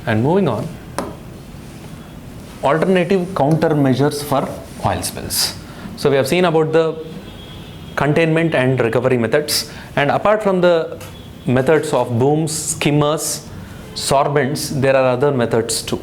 And moving on, alternative countermeasures for oil spills. So we have seen about the containment and recovery methods, and apart from the methods of booms, skimmers, sorbents, there are other methods too.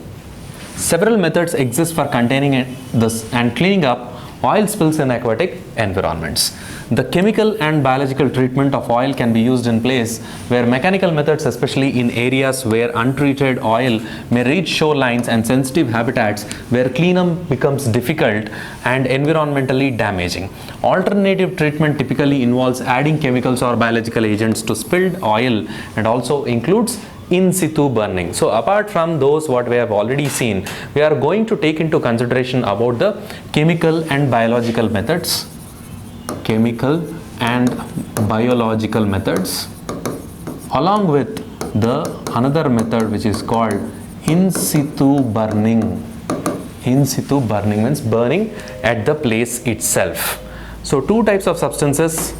Several methods exist for containing this and cleaning up oil spills in aquatic environments. The chemical and biological treatment of oil can be used in place where mechanical methods, especially in areas where untreated oil may reach shorelines and sensitive habitats where cleanup becomes difficult and environmentally damaging. Alternative treatment typically involves adding chemicals or biological agents to spilled oil and also includes in situ burning. So apart from those what we have already seen, we are going to take into consideration about the chemical and biological methods. Chemical and biological methods, along with the another method which is called in situ burning. In situ burning means burning at the place itself. So two types of substances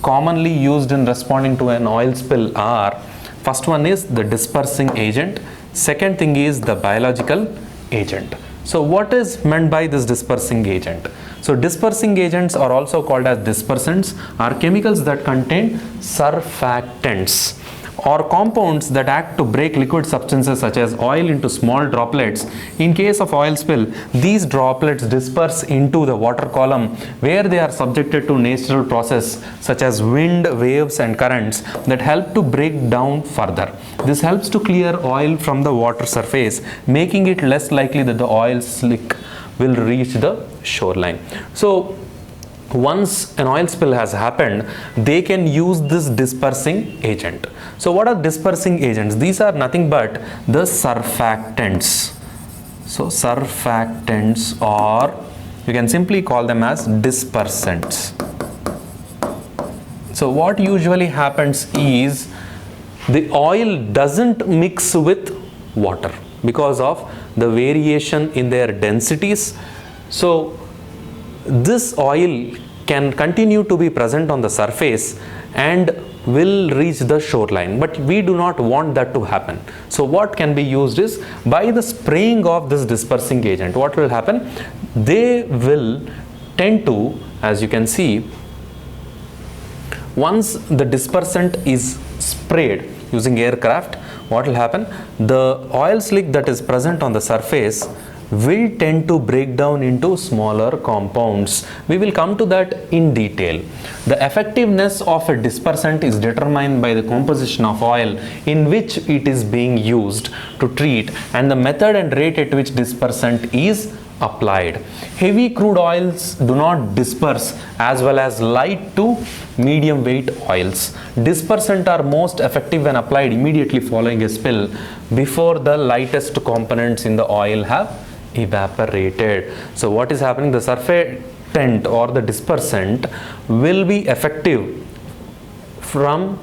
commonly used in responding to an oil spill are, first one is the dispersing agent, second thing is the biological agent. So what is meant by this dispersing agent? So dispersing agents are also called as dispersants, are chemicals that contain surfactants or compounds that act to break liquid substances such as oil into small droplets. In case of oil spill, these droplets disperse into the water column where they are subjected to natural process such as wind, waves and currents that help to break down further. This helps to clear oil from the water surface, making it less likely that the oil slick will reach the shoreline. So once an oil spill has happened, they can use this dispersing agent. So what are dispersing agents? These are nothing but the surfactants. So surfactants, or you can simply call them as dispersants. So what usually happens is the oil doesn't mix with water because of the variation in their densities. So this oil can continue to be present on the surface and will reach the shoreline, but we do not want that to happen. So what can be used is, by the spraying of this dispersing agent, what will happen? They will tend to, as you can see, once the dispersant is sprayed using aircraft, what will happen? The oil slick that is present on the surface will tend to break down into smaller compounds. We will come to that in detail. The effectiveness of a dispersant is determined by the composition of oil in which it is being used to treat and the method and rate at which dispersant is applied. Heavy crude oils do not disperse as well as light to medium weight oils. Dispersant are most effective when applied immediately following a spill before the lightest components in the oil have evaporated. So what is happening? The surfactant or the dispersant will be effective from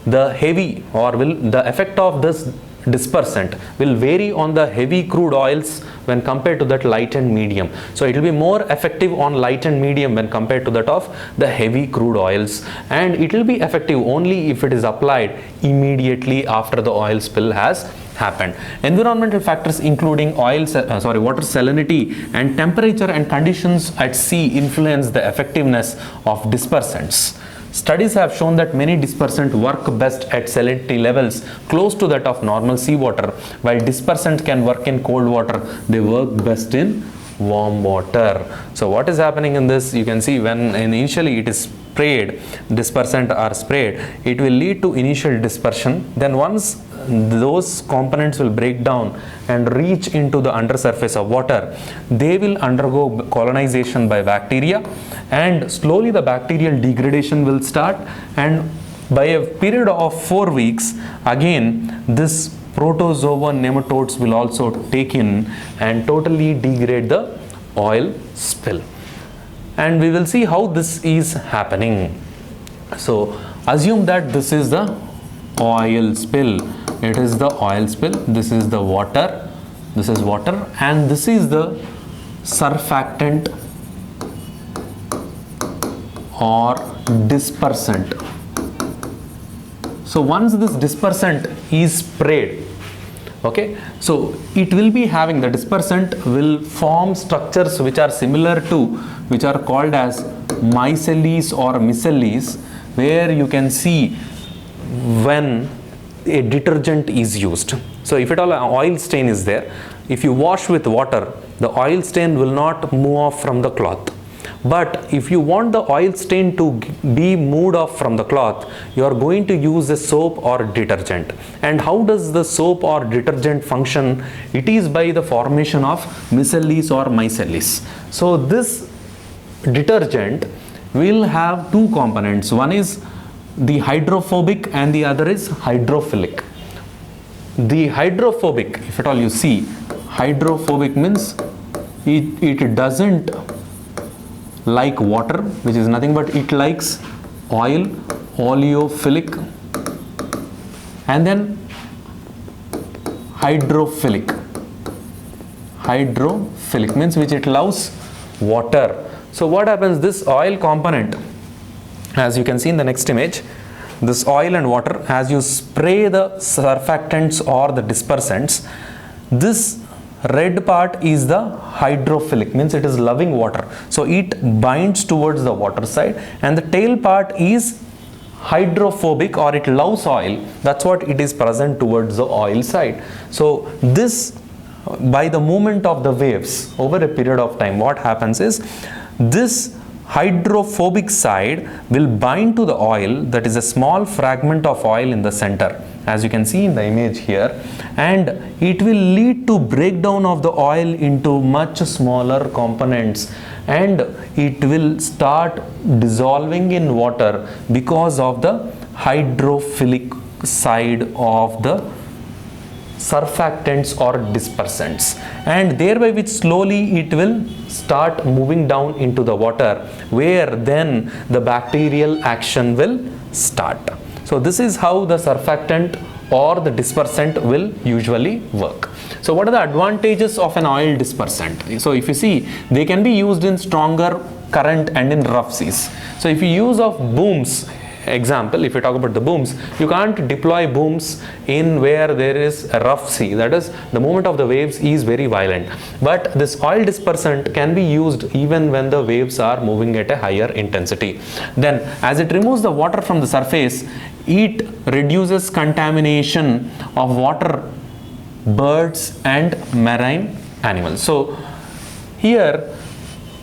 the heavy, or will the effect of this dispersant will vary on the heavy crude oils when compared to that light and medium. So it will be more effective on light and medium when compared to that of the heavy crude oils, and it will be effective only if it is applied immediately after the oil spill has happened. Environmental factors including water salinity and temperature and conditions at sea influence the effectiveness of dispersants. Studies have shown that many dispersants work best at salinity levels close to that of normal seawater, while dispersants can work in cold water. They work best in warm water. So what is happening in this? You can see when initially it is sprayed, dispersant are sprayed, it will lead to initial dispersion. Then once those components will break down and reach into the undersurface of water, they will undergo colonization by bacteria, and slowly the bacterial degradation will start, and by a period of 4 weeks again this protozoa nematodes will also take in and totally degrade the oil spill. And we will see how this is happening. So assume that this is the oil spill. It is the oil spill. This is the water. This is water, and this is the surfactant or dispersant. So once this dispersant is sprayed, Okay, so it will be having, the dispersant will form structures which are similar to, which are called as micelles or micelles, where you can see when a detergent is used. So if at all an oil stain is there, if you wash with water, the oil stain will not move off from the cloth. But if you want the oil stain to be moved off from the cloth, you are going to use a soap or detergent. And how does the soap or detergent function? It is by the formation of micelles or micelles. So this detergent will have two components. One is the hydrophobic and the other is hydrophilic. The hydrophobic, if at all you see, hydrophobic means it doesn't like water, which is nothing but it likes oil, oleophilic, and then hydrophilic. Hydrophilic means which it loves water. So what happens, this oil component, as you can see in the next image, this oil and water, as you spray the surfactants or the dispersants, this red part is the hydrophilic, means it is loving water, so it binds towards the water side, and the tail part is hydrophobic, or it loves oil, that's what it is present towards the oil side. So this, by the movement of the waves over a period of time, what happens is this hydrophobic side will bind to the oil, that is a small fragment of oil in the center, as you can see in the image here, and it will lead to breakdown of the oil into much smaller components, and it will start dissolving in water because of the hydrophilic side of the surfactants or dispersants, and thereby which slowly it will start moving down into the water, where then the bacterial action will start. So this is how the surfactant or the dispersant will usually work. So what are the advantages of an oil dispersant? So if you see, they can be used in stronger current and in rough seas. So if you use of booms, example, if you talk about the booms, you can't deploy booms in where there is a rough sea, that is the movement of the waves is very violent, but this oil dispersant can be used even when the waves are moving at a higher intensity. Then as it removes the water from the surface, it reduces contamination of water, birds and marine animals. So here,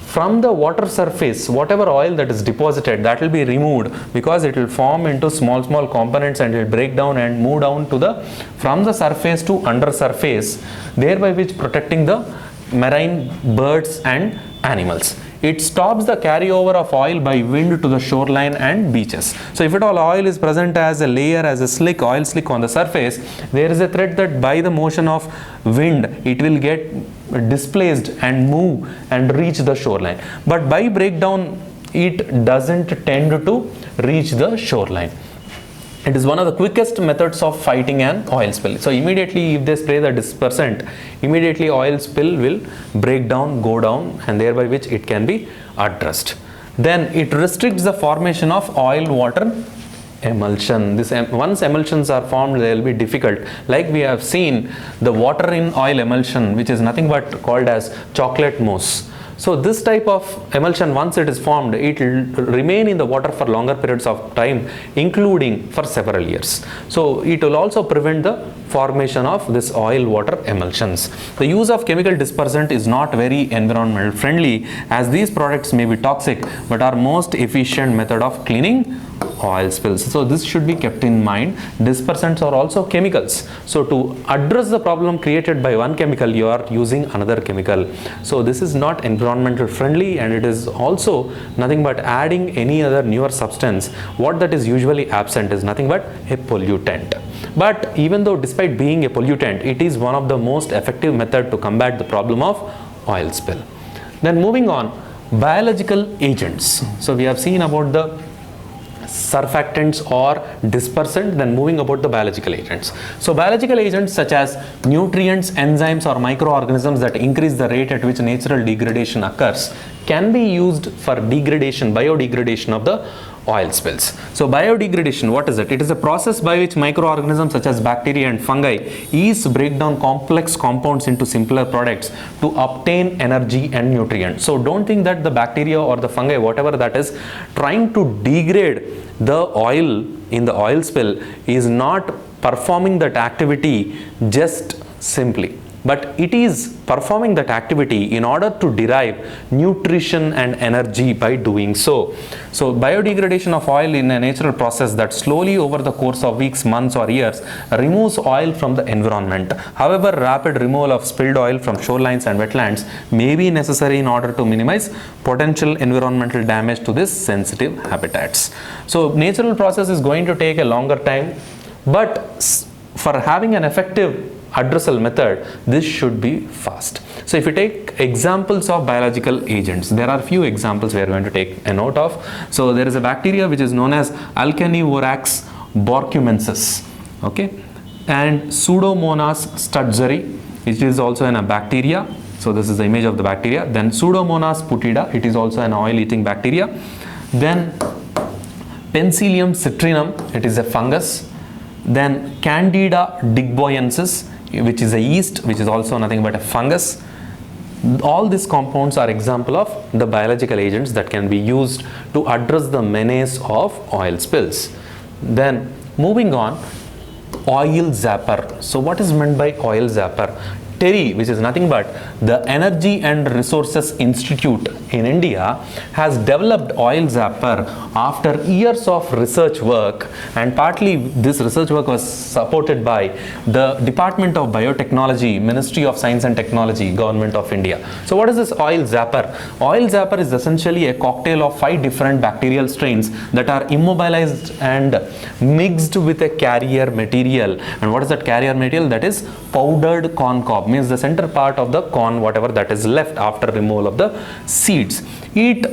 from the water surface, whatever oil that is deposited, that will be removed, because it will form into small components and it will break down and move down to the, from the surface to under surface, thereby which protecting the marine birds and animals. It stops the carryover of oil by wind to the shoreline and beaches. So if at all oil is present as a layer, as a slick, oil slick on the surface, there is a threat that by the motion of wind, it will get displaced and move and reach the shoreline. But by breakdown, it doesn't tend to reach the shoreline. It is one of the quickest methods of fighting an oil spill. So immediately if they spray the dispersant, immediately oil spill will break down, go down, and thereby which it can be addressed. Then it restricts the formation of oil water emulsion. Once emulsions are formed, they will be difficult. Like we have seen the water in oil emulsion, which is nothing but called as chocolate mousse. So this type of emulsion, once it is formed, it will remain in the water for longer periods of time, including for several years. So it will also prevent the formation of this oil water emulsions. The use of chemical dispersant is not very environmental friendly, as these products may be toxic, but are most efficient method of cleaning oil spills. So this should be kept in mind. Dispersants are also chemicals. So to address the problem created by one chemical, you are using another chemical. So this is not environmental friendly, and it is also nothing but adding any other newer substance. What that is usually absent is nothing but a pollutant. But even though despite being a pollutant, it is one of the most effective method to combat the problem of oil spill. Then moving on, biological agents. So we have seen about the surfactants or dispersant, then moving about the biological agents. So biological agents such as nutrients, enzymes or microorganisms that increase the rate at which natural degradation occurs can be used for degradation, biodegradation of the oil spills. So biodegradation, what is it? It is a process by which microorganisms such as bacteria and fungi break down complex compounds into simpler products to obtain energy and nutrients. So don't think that the bacteria or the fungi, whatever that is, trying to degrade the oil in the oil spill is not performing that activity just simply, but it is performing that activity in order to derive nutrition and energy by doing so. So biodegradation of oil in a natural process that slowly over the course of weeks, months or years removes oil from the environment. However, rapid removal of spilled oil from shorelines and wetlands may be necessary in order to minimize potential environmental damage to these sensitive habitats. So natural process is going to take a longer time, but for having an effective addressal method, this should be fast. So if you take examples of biological agents, there are few examples we are going to take a note of. So there is a bacteria which is known as Alkanivorax borcumensis, okay, and Pseudomonas stutzeri, which is also a bacteria. So this is the image of the bacteria. Then Pseudomonas putida, it is also an oil-eating bacteria. Then Penicillium citrinum, it is a fungus. Then Candida digboyensis, which is a yeast, which is also nothing but a fungus. All these compounds are example of the biological agents that can be used to address the menace of oil spills. Then moving on, oil zapper. So what is meant by oil zapper? TERI, which is nothing but the Energy and Resources Institute in India, has developed oil zapper after years of research work, and partly this research work was supported by the Department of Biotechnology, Ministry of Science and Technology, Government of India. So what is this oil zapper? Oil zapper is essentially a cocktail of 5 different bacterial strains that are immobilized and mixed with a carrier material. And what is that carrier material? That is powdered corn cob, means the center part of the corn, whatever that is left after removal of the seeds. It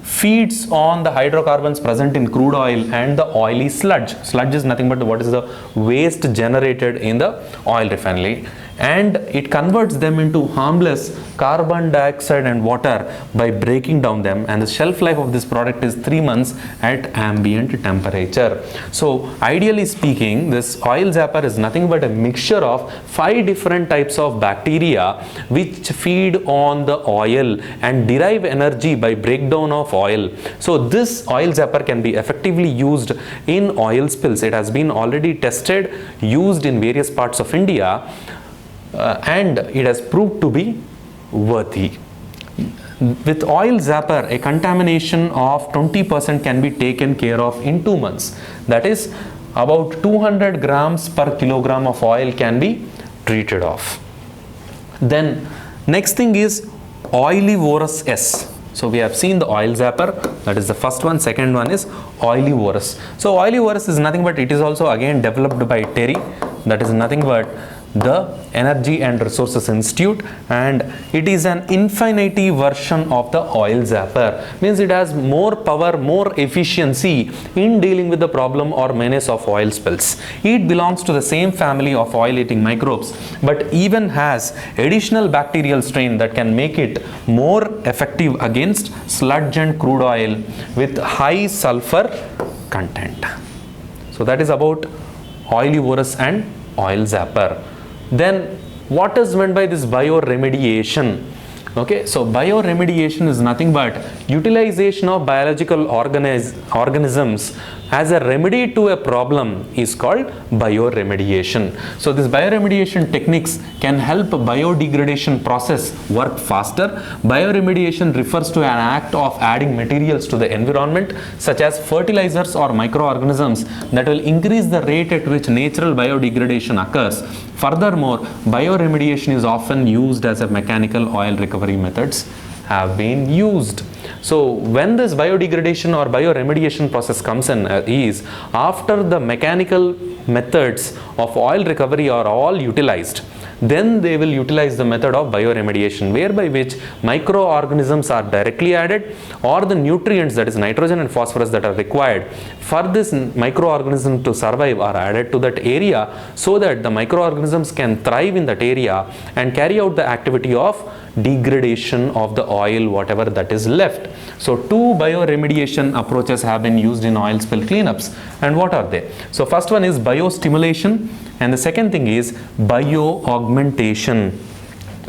feeds on the hydrocarbons present in crude oil and the oily sludge. Sludge is nothing but what is the waste generated in the oil refinery, and it converts them into harmless carbon dioxide and water by breaking down them, and the shelf life of this product is 3 months at ambient temperature. So ideally speaking, this oil zapper is nothing but a mixture of 5 different types of bacteria which feed on the oil and derive energy by breakdown of oil. So this oil zapper can be effectively used in oil spills. It has been already tested, used in various parts of India, and it has proved to be worthy. With oil zapper, a contamination of 20% can be taken care of in 2 months. That is, about 200 grams per kilogram of oil can be treated off. Then next thing is Oilivorous S. So we have seen the oil zapper, that is the first one. Second one is Oilivorous. So Oilivorous is nothing but it is also again developed by TERI, that is nothing but the Energy and Resources Institute, and it is an infinity version of the oil zapper. Means it has more power, more efficiency in dealing with the problem or menace of oil spills. It belongs to the same family of oil-eating microbes, but even has additional bacterial strain that can make it more effective against sludge and crude oil with high sulfur content. So that is about Oilivorous and oil zapper. Then what is meant by this bioremediation? Okay, so bioremediation is nothing but utilization of biological organisms as a remedy to a problem is called bioremediation. So this bioremediation techniques can help biodegradation process work faster. Bioremediation refers to an act of adding materials to the environment such as fertilizers or microorganisms that will increase the rate at which natural biodegradation occurs. Furthermore, bioremediation is often used as a mechanical oil recovery methods have been used. So when this biodegradation or bioremediation process comes in is after the mechanical methods of oil recovery are all utilized, then they will utilize the method of bioremediation, whereby which microorganisms are directly added, or the nutrients, that is nitrogen and phosphorus, that are required for this microorganism to survive are added to that area, so that the microorganisms can thrive in that area and carry out the activity of degradation of the oil, whatever that is left. So two bioremediation approaches have been used in oil spill cleanups. And what are they? So first one is biostimulation, and the second thing is bioaugmentation.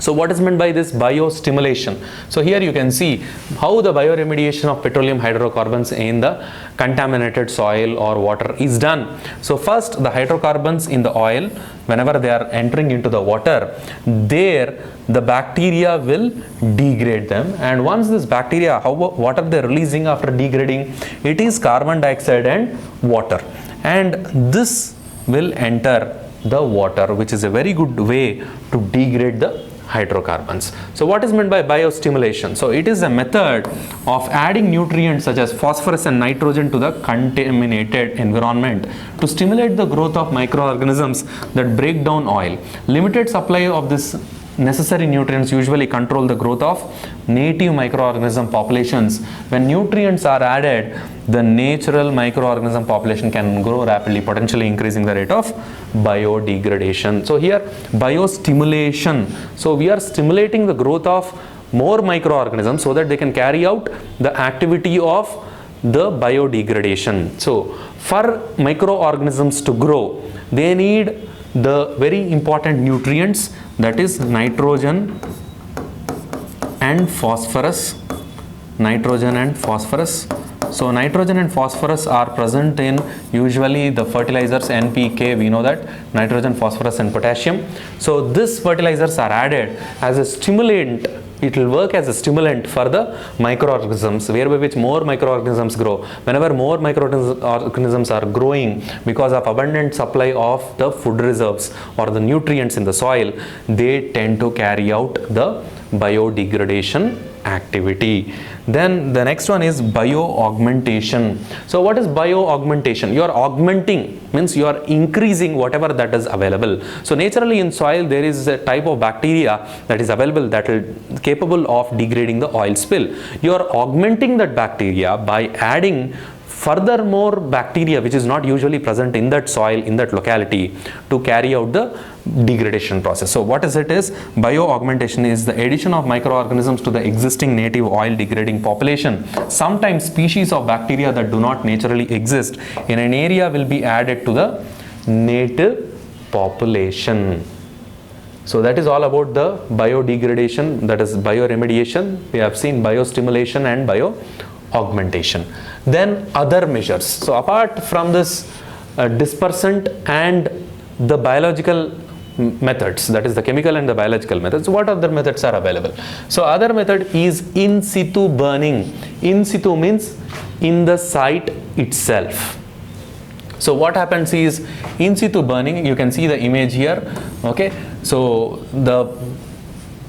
So what is meant by this biostimulation? So here you can see how the bioremediation of petroleum hydrocarbons in the contaminated soil or water is done. So first, the hydrocarbons in the oil, whenever they are entering into the water, there the bacteria will degrade them, and once this bacteria, what are they releasing after degrading? It is carbon dioxide and water, and this will enter the water, which is a very good way to degrade the hydrocarbons. So what is meant by biostimulation? So it is a method of adding nutrients such as phosphorus and nitrogen to the contaminated environment to stimulate the growth of microorganisms that break down oil. Limited supply of this necessary nutrients usually control the growth of native microorganism populations. When nutrients are added, the natural microorganism population can grow rapidly, potentially increasing the rate of biodegradation. So here, biostimulation. So we are stimulating the growth of more microorganisms so that they can carry out the activity of the biodegradation. So for microorganisms to grow, they need the very important nutrients, that is nitrogen and phosphorus. Nitrogen and phosphorus. So nitrogen and phosphorus are present in usually the fertilizers NPK, we know that, nitrogen, phosphorus and potassium. So these fertilizers are added as a stimulant. It will work as a stimulant for the microorganisms, whereby which more microorganisms grow. Whenever more microorganisms are growing because of abundant supply of the food reserves or the nutrients in the soil, they tend to carry out the biodegradation activity. Then the next one is bioaugmentation. So what is bioaugmentation? You are augmenting, means you are increasing whatever that is available. So naturally in soil there is a type of bacteria that is available that is capable of degrading the oil spill. You are augmenting that bacteria by adding furthermore bacteria which is not usually present in that soil, in that locality, to carry out the degradation process. So what is it is? Bioaugmentation is the addition of microorganisms to the existing native oil degrading population. Sometimes species of bacteria that do not naturally exist in an area will be added to the native population. So that is all about the biodegradation, that is bioremediation. We have seen biostimulation and bioaugmentation. Then other measures. So apart from this dispersant and the biological methods, that is the chemical and the biological methods, what other methods are available? So other method is in situ burning. In situ means in the site itself. So what happens is in situ burning, you can see the image here, okay. So the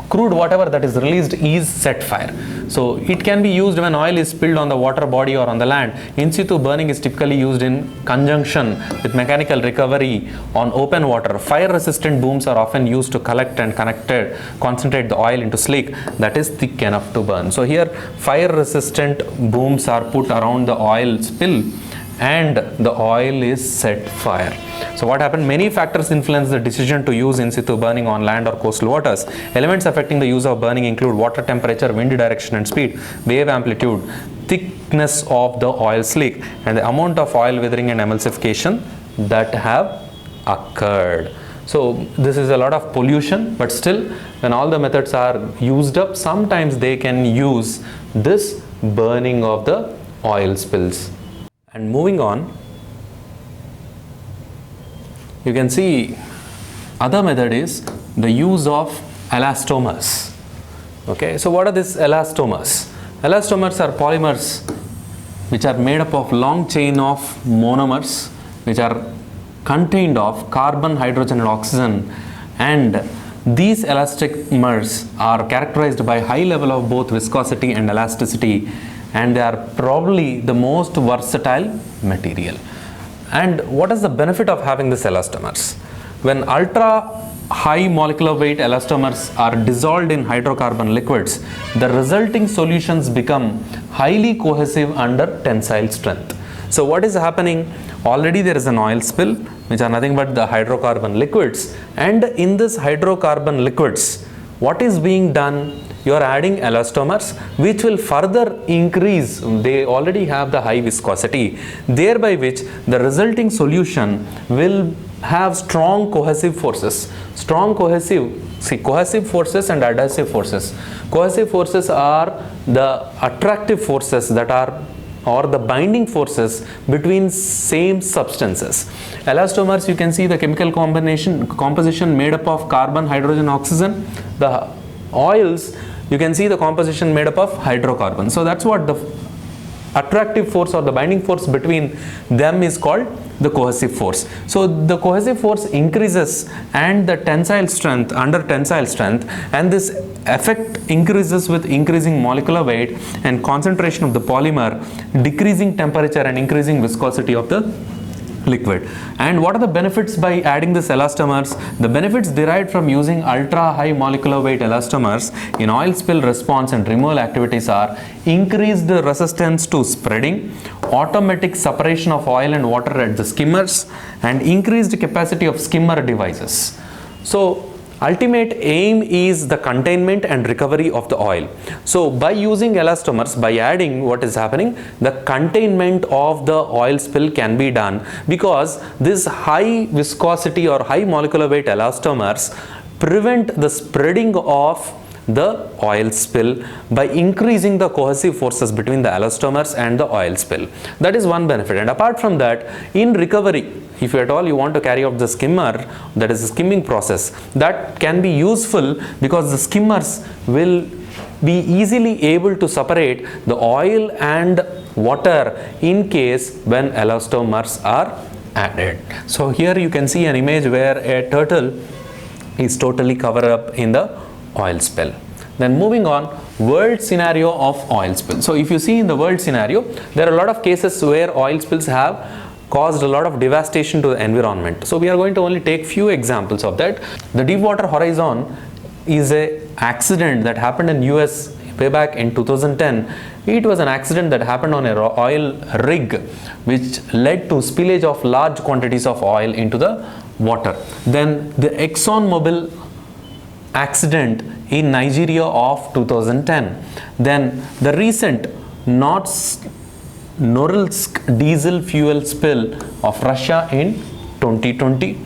crude whatever that is released is set fire. So it can be used when oil is spilled on the water body or on the land. In situ burning is typically used in conjunction with mechanical recovery on open water. Fire resistant booms are often used to collect and concentrate the oil into slick that is thick enough to burn. So here fire resistant booms are put around the oil spill and the oil is set fire. So what happened? Many factors influence the decision to use in situ burning on land or coastal waters. Elements affecting the use of burning include water temperature, wind direction and speed, wave amplitude, thickness of the oil slick, and the amount of oil weathering and emulsification that have occurred. So this is a lot of pollution, but still when all the methods are used up, sometimes they can use this burning of the oil spills. And moving on, you can see other method is the use of elastomers. Okay, so what are these elastomers? Elastomers are polymers which are made up of long chain of monomers which are contained of carbon, hydrogen and oxygen, and these elastomers are characterized by high level of both viscosity and elasticity, and they are probably the most versatile material. And what is the benefit of having these elastomers? when ultra high molecular weight elastomers are dissolved in hydrocarbon liquids, the resulting solutions become highly cohesive under tensile strength. So what is happening? Already there is an oil spill, which are nothing but the hydrocarbon liquids, and in this hydrocarbon liquids, what is being done? You are adding elastomers, which will further increase, they already have the high viscosity, thereby which the resulting solution will have strong cohesive forces. Cohesive forces and adhesive forces. Cohesive forces are the attractive forces that are, or the binding forces between same substances. Elastomers, you can see the chemical composition made up of carbon, hydrogen, oxygen. The oils, you can see the composition made up of hydrocarbon. So that's what the attractive force or the binding force between them is called the cohesive force. So the cohesive force increases and the tensile strength, under tensile strength, and this effect increases with increasing molecular weight and concentration of the polymer, decreasing temperature and increasing viscosity of the liquid. And what are the benefits by adding this elastomers? The benefits derived from using ultra high molecular weight elastomers in oil spill response and removal activities are increased resistance to spreading, automatic separation of oil and water at the skimmers, and increased capacity of skimmer devices. So ultimate aim is the containment and recovery of the oil. So by using elastomers, by adding, what is happening, the containment of the oil spill can be done, because this high viscosity or high molecular weight elastomers prevent the spreading of the oil spill by increasing the cohesive forces between the elastomers and the oil spill. That is one benefit. And apart from that, in recovery, if at all you want to carry out the skimmer, that is the skimming process, that can be useful because the skimmers will be easily able to separate the oil and water in case when elastomers are added. So here you can see an image where a turtle is totally covered up in the oil spill. Then moving on, world scenario of oil spill. So if you see in the world scenario, there are a lot of cases where oil spills have caused a lot of devastation to the environment. So we are going to only take few examples of that. The Deepwater Horizon is a accident that happened in US way back in 2010. It was an accident that happened on an oil rig, which led to spillage of large quantities of oil into the water. Then the ExxonMobil accident in Nigeria of 2010. Then the recent Norilsk diesel fuel spill of Russia in 2020,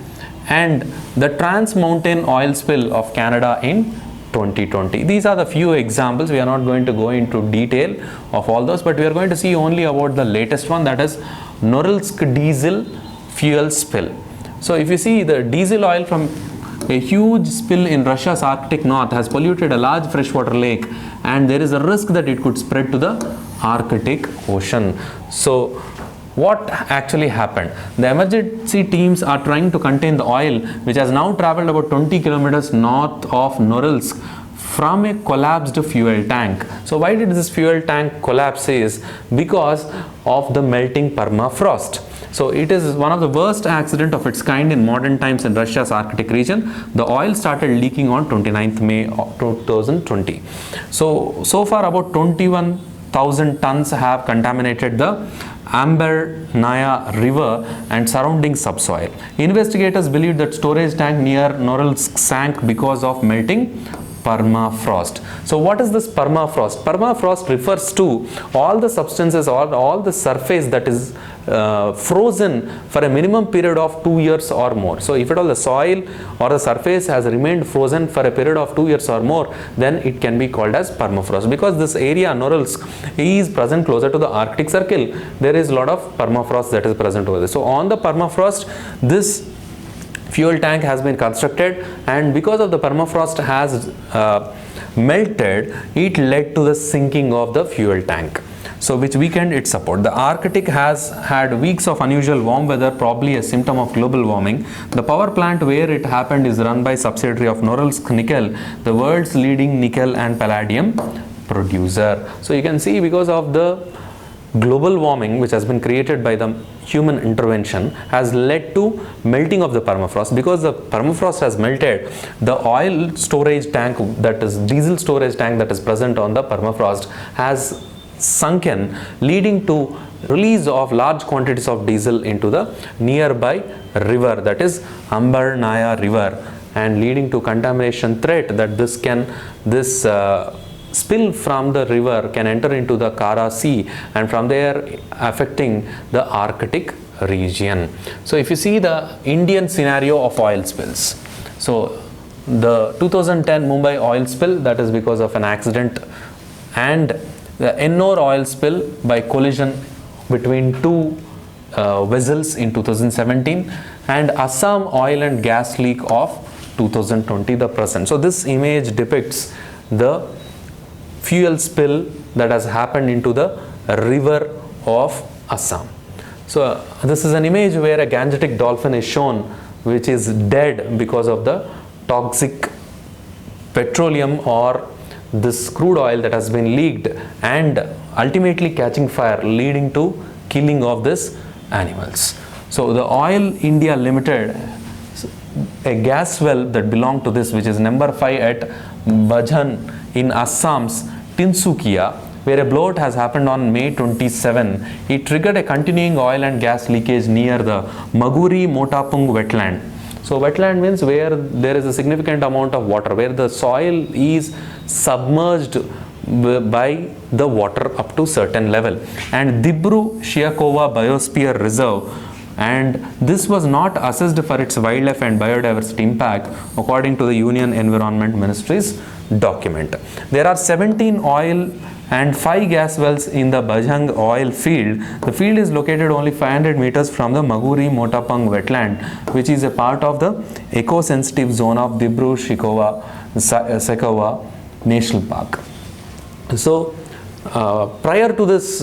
and the Trans Mountain oil spill of Canada in 2020. These are the few examples. We are not going to go into detail of all those, but we are going to see only about the latest one, that is Norilsk diesel fuel spill. So if you see, the diesel oil from a huge spill in Russia's Arctic north has polluted a large freshwater lake, and there is a risk that it could spread to the Arctic Ocean. So what actually happened? The emergency teams are trying to contain the oil, which has now traveled about 20 kilometers north of Norilsk from a collapsed fuel tank. So why did this fuel tank collapse? Is because of the melting permafrost. So it is one of the worst accident of its kind in modern times in Russia's Arctic region. The oil started leaking on 29th May 2020. So far about 21,000 tons have contaminated the Ambernaya River and surrounding subsoil. Investigators believe that storage tank near Norilsk sank because of melting permafrost. So what is this permafrost? Permafrost refers to all the substances or all the surface that is frozen for a minimum period of 2 years or more. So if at all the soil or the surface has remained frozen for a period of 2 years or more, then it can be called as permafrost. Because this area Norilsk is present closer to the Arctic Circle, there is a lot of permafrost that is present over there. So on the permafrost, this fuel tank has been constructed, and because of the permafrost has melted, it led to the sinking of the fuel tank. So which weakened its support. The Arctic has had weeks of unusual warm weather, probably a symptom of global warming. The power plant where it happened is run by subsidiary of Norilsk Nickel, the world's leading nickel and palladium producer. So you can see, because of the global warming, which has been created by the human intervention, has led to melting of the permafrost. Because the permafrost has melted, the oil storage tank, that is diesel storage tank that is present on the permafrost, has sunken, leading to release of large quantities of diesel into the nearby river, that is Ambarnaya river, and leading to contamination threat that this spill from the river can enter into the Kara Sea, and from there affecting the Arctic region. So if you see the Indian scenario of oil spills, so the 2010 Mumbai oil spill, that is because of an accident, and the Ennore oil spill by collision between two vessels in 2017, and Assam oil and gas leak of 2020, the present. So this image depicts the fuel spill that has happened into the river of Assam. So this is an image where a Gangetic dolphin is shown, which is dead because of the toxic petroleum or this crude oil that has been leaked and ultimately catching fire, leading to killing of these animals. So the Oil India Limited, a gas well that belonged to this, which is number 5 at Bhajan in Assam's Tinsukia, where a blowout has happened on May 27. It triggered a continuing oil and gas leakage near the Maguri Motapung wetland. So wetland means where there is a significant amount of water, where the soil is submerged by the water up to certain level. And Dibru Shiakova Biosphere Reserve, and this was not assessed for its wildlife and biodiversity impact according to the Union Environment Ministry's document. There are 17 oil and 5 gas wells in the Bajang oil field. The field is located only 500 meters from the Maguri Motapung wetland, which is a part of the eco-sensitive zone of Dibru Shikova National Park. So prior to this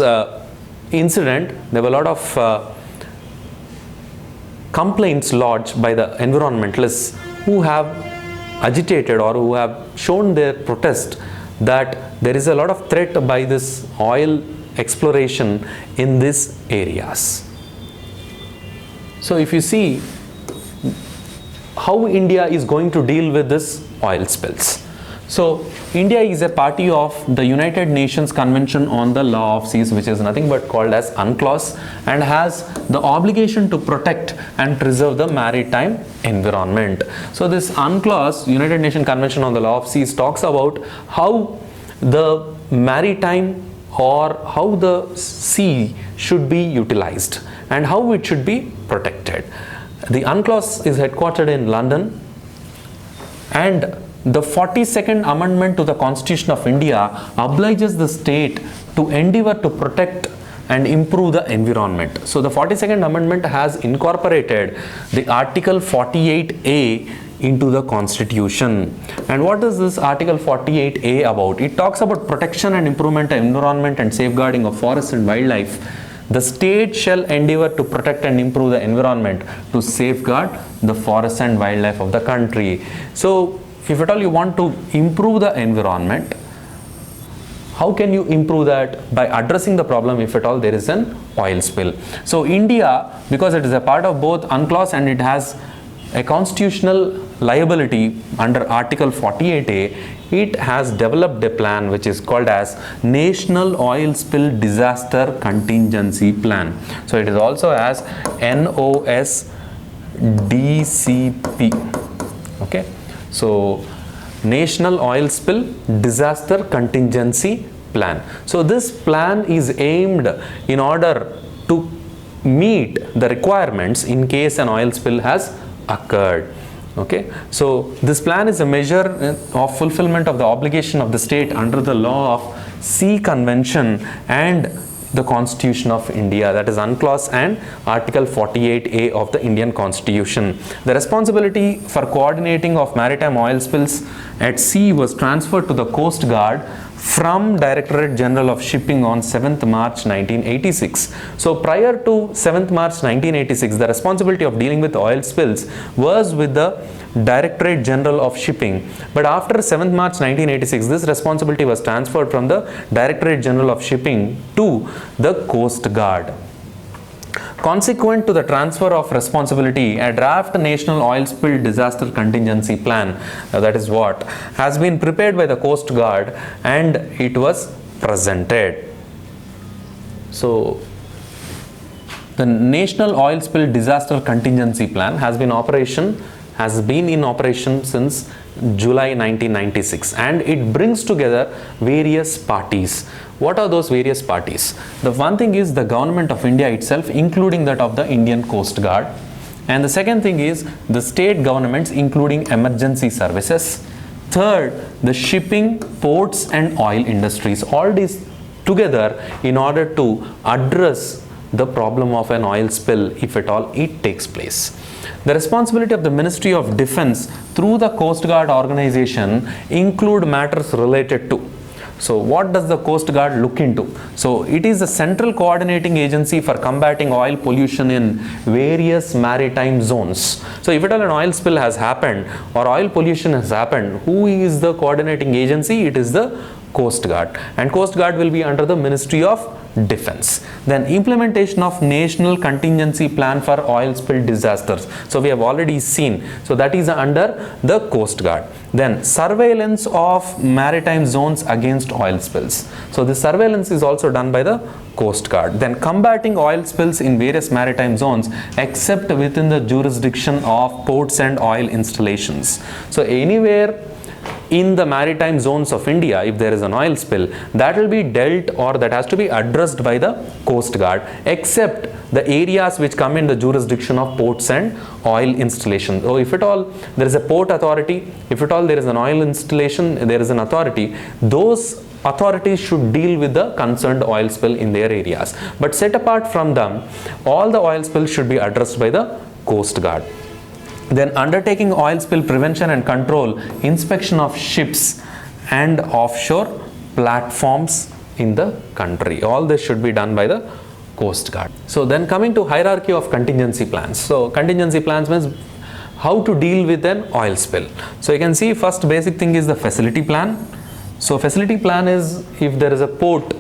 incident, there were a lot of complaints lodged by the environmentalists who have agitated or who have shown their protest that there is a lot of threat by this oil exploration in these areas. So if you see how India is going to deal with this oil spills. So India is a party of the United Nations Convention on the Law of Seas, which is nothing but called as UNCLOS, and has the obligation to protect and preserve the maritime environment. So this UNCLOS, United Nations Convention on the Law of Seas, talks about how the maritime or how the sea should be utilized and how it should be protected. The UNCLOS is headquartered in London, and the 42nd Amendment to the Constitution of India obliges the state to endeavor to protect and improve the environment. So the 42nd Amendment has incorporated the Article 48A into the Constitution. And what is this Article 48A about? It talks about protection and improvement of environment and safeguarding of forests and wildlife. The state shall endeavor to protect and improve the environment to safeguard the forests and wildlife of the country. So if at all you want to improve the environment, how can you improve that? By addressing the problem if at all there is an oil spill. So India, because it is a part of both UNCLOS and it has a constitutional liability under Article 48A, it has developed a plan which is called as National Oil Spill Disaster Contingency Plan. So it is also as NOSDCP. Okay. So National Oil Spill Disaster Contingency Plan. So this plan is aimed in order to meet the requirements in case an oil spill has occurred. Okay, so this plan is a measure of fulfillment of the obligation of the state under the law of Sea Convention and the Constitution of India, that is UNCLOS and Article 48A of the Indian Constitution. The responsibility for coordinating of maritime oil spills at sea was transferred to the Coast Guard from Directorate General of Shipping on 7th March 1986. So prior to 7th March 1986, the responsibility of dealing with oil spills was with the Directorate General of Shipping. But after 7th March 1986, this responsibility was transferred from the Directorate General of Shipping to the Coast Guard. Consequent to the transfer of responsibility, a draft National Oil Spill Disaster Contingency Plan, that is what, has been prepared by the Coast Guard and it was presented. So, the National Oil Spill Disaster Contingency Plan has been in operation since July 1996, and it brings together various parties. What are those various parties? The one thing is the Government of India itself, including that of the Indian Coast Guard, and the second thing is the state governments, including emergency services. Third, the shipping, ports and oil industries, all these together in order to address the problem of an oil spill if at all it takes place. The responsibility of the Ministry of Defence through the Coast Guard organization include matters related to. So what does the Coast Guard look into? So it is a central coordinating agency for combating oil pollution in various maritime zones. So if at all an oil spill has happened or oil pollution has happened, who is the coordinating agency? It is the Coast Guard, and Coast Guard will be under the Ministry of Defence. Then implementation of National Contingency Plan for Oil Spill Disasters. So we have already seen. So that is under the Coast Guard. Then surveillance of maritime zones against oil spills. So the surveillance is also done by the Coast Guard. Then combating oil spills in various maritime zones except within the jurisdiction of ports and oil installations. So anywhere in the maritime zones of India, if there is an oil spill, that will be dealt or that has to be addressed by the Coast Guard, except the areas which come in the jurisdiction of ports and oil installations. So if at all there is a port authority, if at all there is an oil installation, there is an authority, those authorities should deal with the concerned oil spill in their areas. But set apart from them, all the oil spills should be addressed by the Coast Guard. Then undertaking oil spill prevention and control, inspection of ships and offshore platforms in the country. All this should be done by the Coast Guard. So then coming to hierarchy of contingency plans. So contingency plans means how to deal with an oil spill. So you can see first basic thing is the facility plan. So facility plan is if there is a port,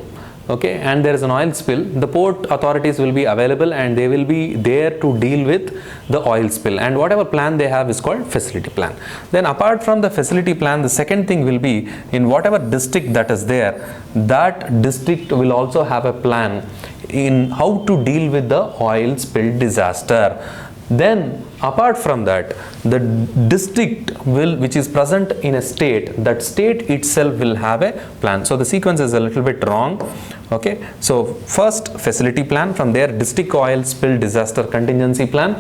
okay, and there is an oil spill, the port authorities will be available and they will be there to deal with the oil spill, and whatever plan they have is called facility plan. Then apart from the facility plan, the second thing will be in whatever district that is there, that district will also have a plan in how to deal with the oil spill disaster. Then apart from that, the district which is present in a state, that state itself will have a plan. So the sequence is a little bit wrong. Okay, so first facility plan, from there district oil spill disaster contingency plan,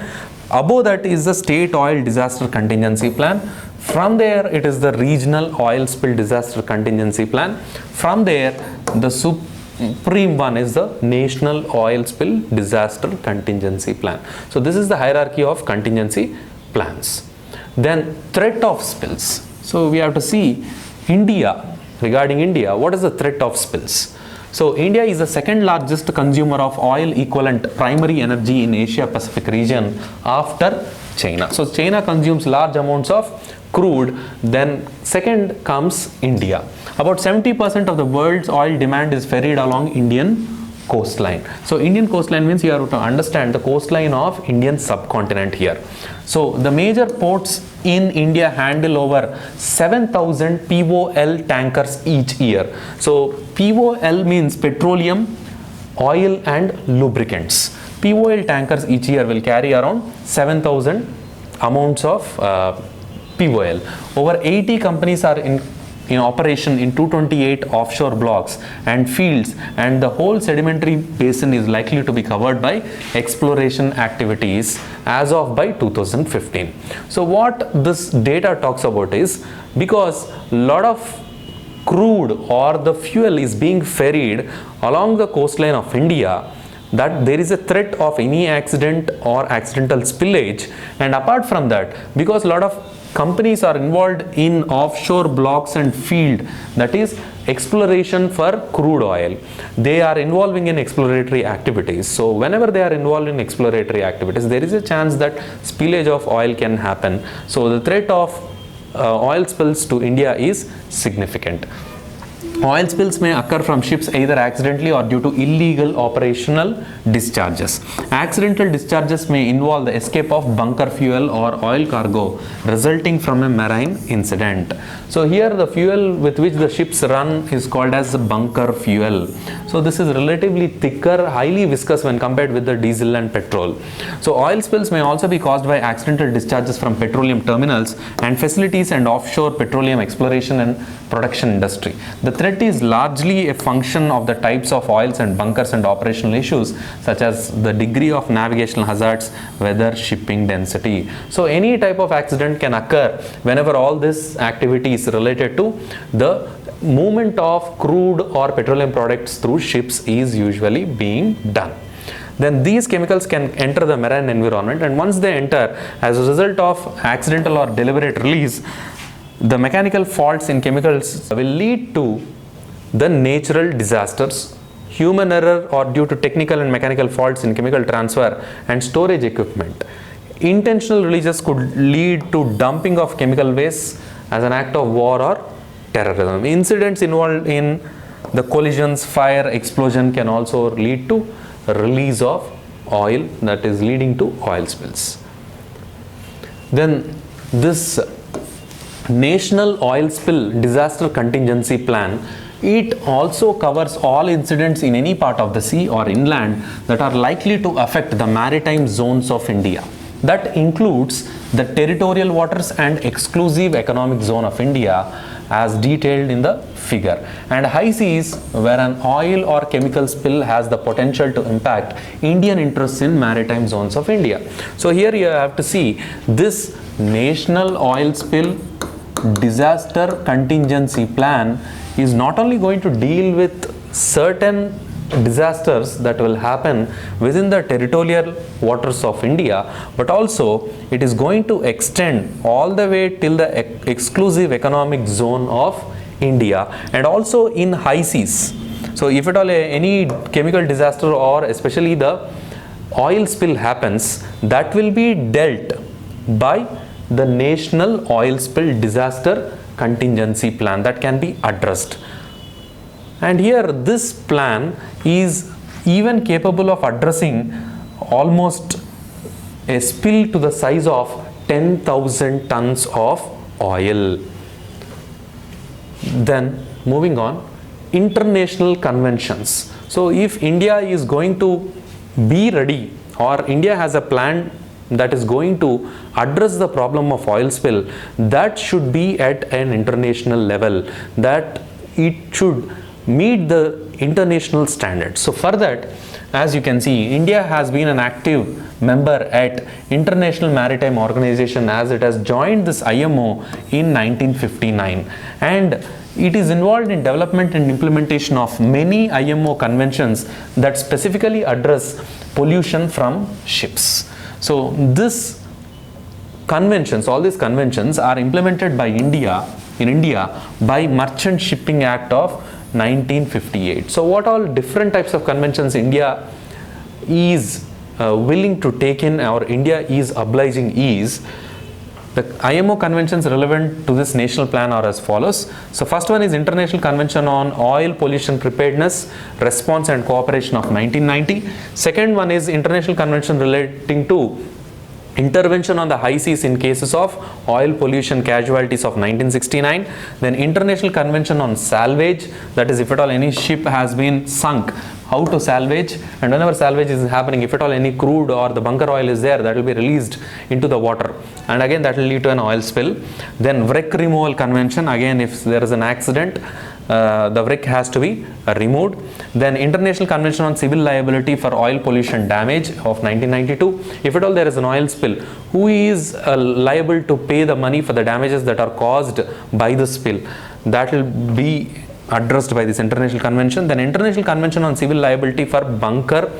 above that is the state oil disaster contingency plan, from there it is the regional oil spill disaster contingency plan, from there the supreme one is the national oil spill disaster contingency plan. So this is the hierarchy of contingency plans. Then threat of spills. So we have to see India, regarding India, what is the threat of spills? So India is the second largest consumer of oil equivalent primary energy in Asia Pacific region after China. So China consumes large amounts of crude, then second comes India. About 70% of the world's oil demand is ferried along Indian coastline. So Indian coastline means you have to understand the coastline of Indian subcontinent here. So the major ports in India handle over 7,000 POL tankers each year. So POL means petroleum, oil and lubricants. POL tankers each year will carry around 7,000 amounts of POL. Over 80 companies are in operation in 228 offshore blocks and fields, and the whole sedimentary basin is likely to be covered by exploration activities as of by 2015. So what this data talks about is, because a lot of crude or the fuel is being ferried along the coastline of India, that there is a threat of any accident or accidental spillage. And apart from that, because a lot of companies are involved in offshore blocks and field, that is exploration for crude oil. They are involving in exploratory activities. So whenever they are involved in exploratory activities, there is a chance that spillage of oil can happen. So the threat of oil spills to India is significant. Oil spills may occur from ships either accidentally or due to illegal operational discharges. Accidental discharges may involve the escape of bunker fuel or oil cargo resulting from a marine incident. So here the fuel with which the ships run is called as bunker fuel. So this is relatively thicker, highly viscous when compared with the diesel and petrol. So oil spills may also be caused by accidental discharges from petroleum terminals and facilities and offshore petroleum exploration and production industry. The threat is largely a function of the types of oils and bunkers and operational issues such as the degree of navigational hazards, weather, shipping density. So any type of accident can occur whenever all this activity is related to the movement of crude or petroleum products through ships is usually being done. Then these chemicals can enter the marine environment, and once they enter, as a result of accidental or deliberate release, the mechanical faults in chemicals will lead to the natural disasters, human error or due to technical and mechanical faults in chemical transfer and storage equipment. Intentional releases could lead to dumping of chemical waste as an act of war or terrorism. Incidents involved in the collisions, fire, explosion can also lead to release of oil, that is leading to oil spills. Then this National Oil Spill Disaster Contingency Plan, it also covers all incidents in any part of the sea or inland that are likely to affect the maritime zones of India. That includes the territorial waters and exclusive economic zone of India as detailed in the figure, and high seas where an oil or chemical spill has the potential to impact Indian interests in maritime zones of India. So here you have to see this National Oil Spill Disaster Contingency Plan is not only going to deal with certain disasters that will happen within the territorial waters of India, but also it is going to extend all the way till the exclusive economic zone of India and also in high seas. So if at all any chemical disaster or especially the oil spill happens, that will be dealt by the National Oil Spill Disaster Contingency Plan that can be addressed. And here this plan is even capable of addressing almost a spill to the size of 10,000 tons of oil. Then moving on, international conventions. So if India is going to be ready, or India has a plan that is going to address the problem of oil spill, that should be at an international level, that it should meet the international standards. So for that, as you can see, India has been an active member at International Maritime Organization as it has joined this IMO in 1959, and it is involved in development and implementation of many IMO conventions that specifically address pollution from ships. So this conventions, all these conventions are implemented by India by Merchant Shipping Act of 1958. So what all different types of conventions India is willing to take in, or India is obliging, is the IMO conventions relevant to this national plan are as follows. So first one is International Convention on Oil Pollution Preparedness, Response and Cooperation of 1990. Second one is International Convention relating to intervention on the high seas in cases of oil pollution casualties of 1969. Then International Convention on Salvage, that is if at all any ship has been sunk, how to salvage, and whenever salvage is happening, if at all any crude or the bunker oil is there, that will be released into the water, and again that will lead to an oil spill. Then Wreck Removal Convention, again if there is an accident, the wreck has to be removed. Then International Convention on Civil Liability for Oil Pollution Damage of 1992. If at all there is an oil spill, who is liable to pay the money for the damages that are caused by the spill? That will be addressed by this international convention. Then International Convention on Civil Liability for Bunker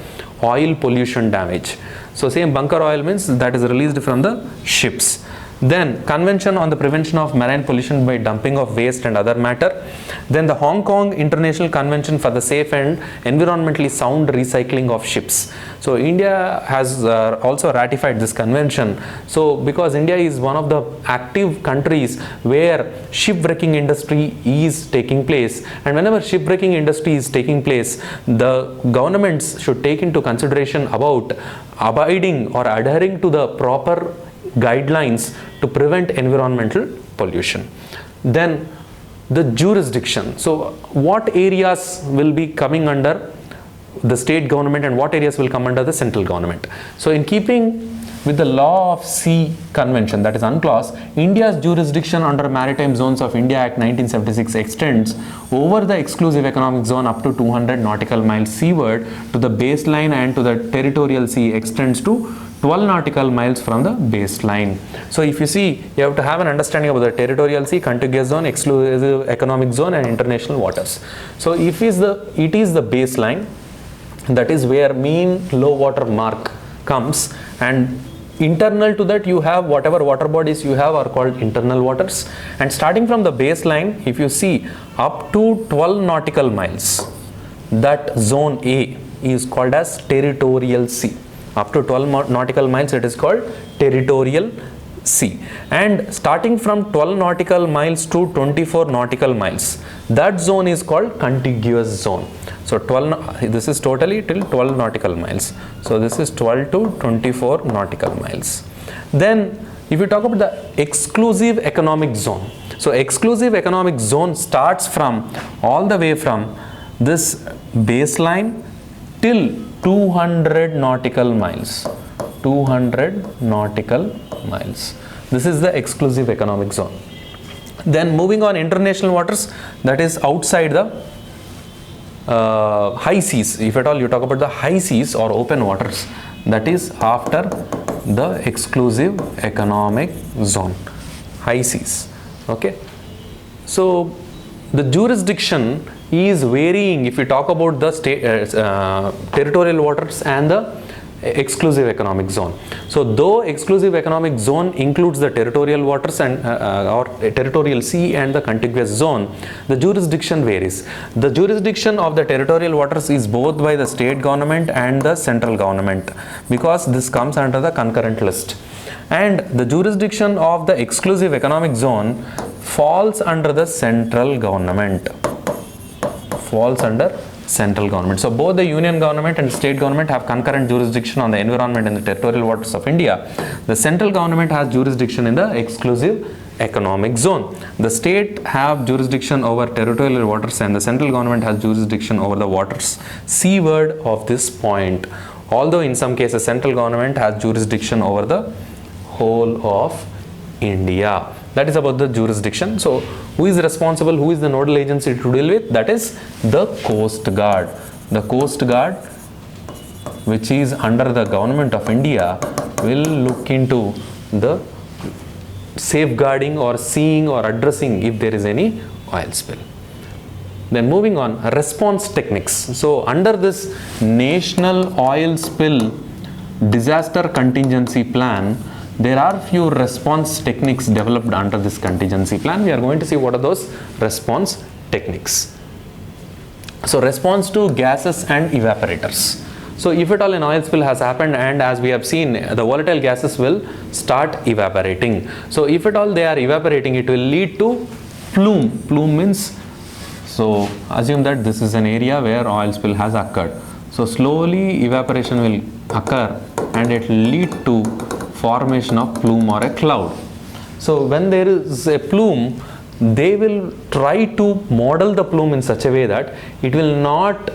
Oil Pollution Damage. So same bunker oil means that is released from the ships. Then Convention on the Prevention of Marine Pollution by Dumping of Waste and Other Matter. Then the Hong Kong International Convention for the Safe and Environmentally Sound Recycling of Ships. So India has also ratified this convention. So because India is one of the active countries where shipwrecking industry is taking place, and whenever shipwrecking industry is taking place, the governments should take into consideration about abiding or adhering to the proper guidelines to prevent environmental pollution. Then the jurisdiction. So what areas will be coming under the state government and what areas will come under the central government? So in keeping with the Law of Sea Convention, that is UNCLOS, India's jurisdiction under Maritime Zones of India Act 1976 extends over the exclusive economic zone up to 200 nautical miles seaward to the baseline, and to the territorial sea extends to 12 nautical miles from the baseline. So if you see, you have to have an understanding about the territorial sea, contiguous zone, exclusive economic zone, and international waters. So if it is the baseline, that is where mean low water mark comes, and internal to that you have whatever water bodies you have are called internal waters. And starting from the baseline, if you see up to 12 nautical miles, that zone A is called as territorial sea. Up to 12 nautical miles it is called territorial sea. And starting from 12 nautical miles to 24 nautical miles, that zone is called contiguous zone. So 12, this is totally till 12 nautical miles. So this is 12 to 24 nautical miles. Then if you talk about the exclusive economic zone, so exclusive economic zone starts from all the way from this baseline till 200 nautical miles. 200 nautical miles. This is the exclusive economic zone. Then moving on, international waters, that is outside the high seas. If at all you talk about the high seas or open waters, that is after the exclusive economic zone, high seas. Okay. So the jurisdiction is varying if you talk about the territorial waters and the exclusive economic zone. So though exclusive economic zone includes the territorial waters and or territorial sea and the contiguous zone, the jurisdiction varies. The jurisdiction of the territorial waters is both by the state government and the central government, because this comes under the concurrent list. And the jurisdiction of the exclusive economic zone falls under the central government. Falls under central government. So both the union government and state government have concurrent jurisdiction on the environment and the territorial waters of India. The central government has jurisdiction in the exclusive economic zone. The state have jurisdiction over territorial waters, and the central government has jurisdiction over the waters seaward of this point. Although in some cases central government has jurisdiction over the whole of India. That is about the jurisdiction. So who is responsible, who is the nodal agency to deal with? That is the Coast Guard. The Coast Guard, which is under the government of India, will look into the safeguarding or seeing or addressing if there is any oil spill. Then moving on, response techniques. So under this National Oil Spill Disaster Contingency Plan, there are few response techniques developed under this contingency plan. We are going to see what are those response techniques. So response to gases and evaporators. So if at all an oil spill has happened, and as we have seen, the volatile gases will start evaporating. So if at all they are evaporating, it will lead to plume. Plume means, so assume that this is an area where oil spill has occurred. So slowly evaporation will occur and it will lead to formation of plume or a cloud. So when there is a plume, they will try to model the plume in such a way that it will not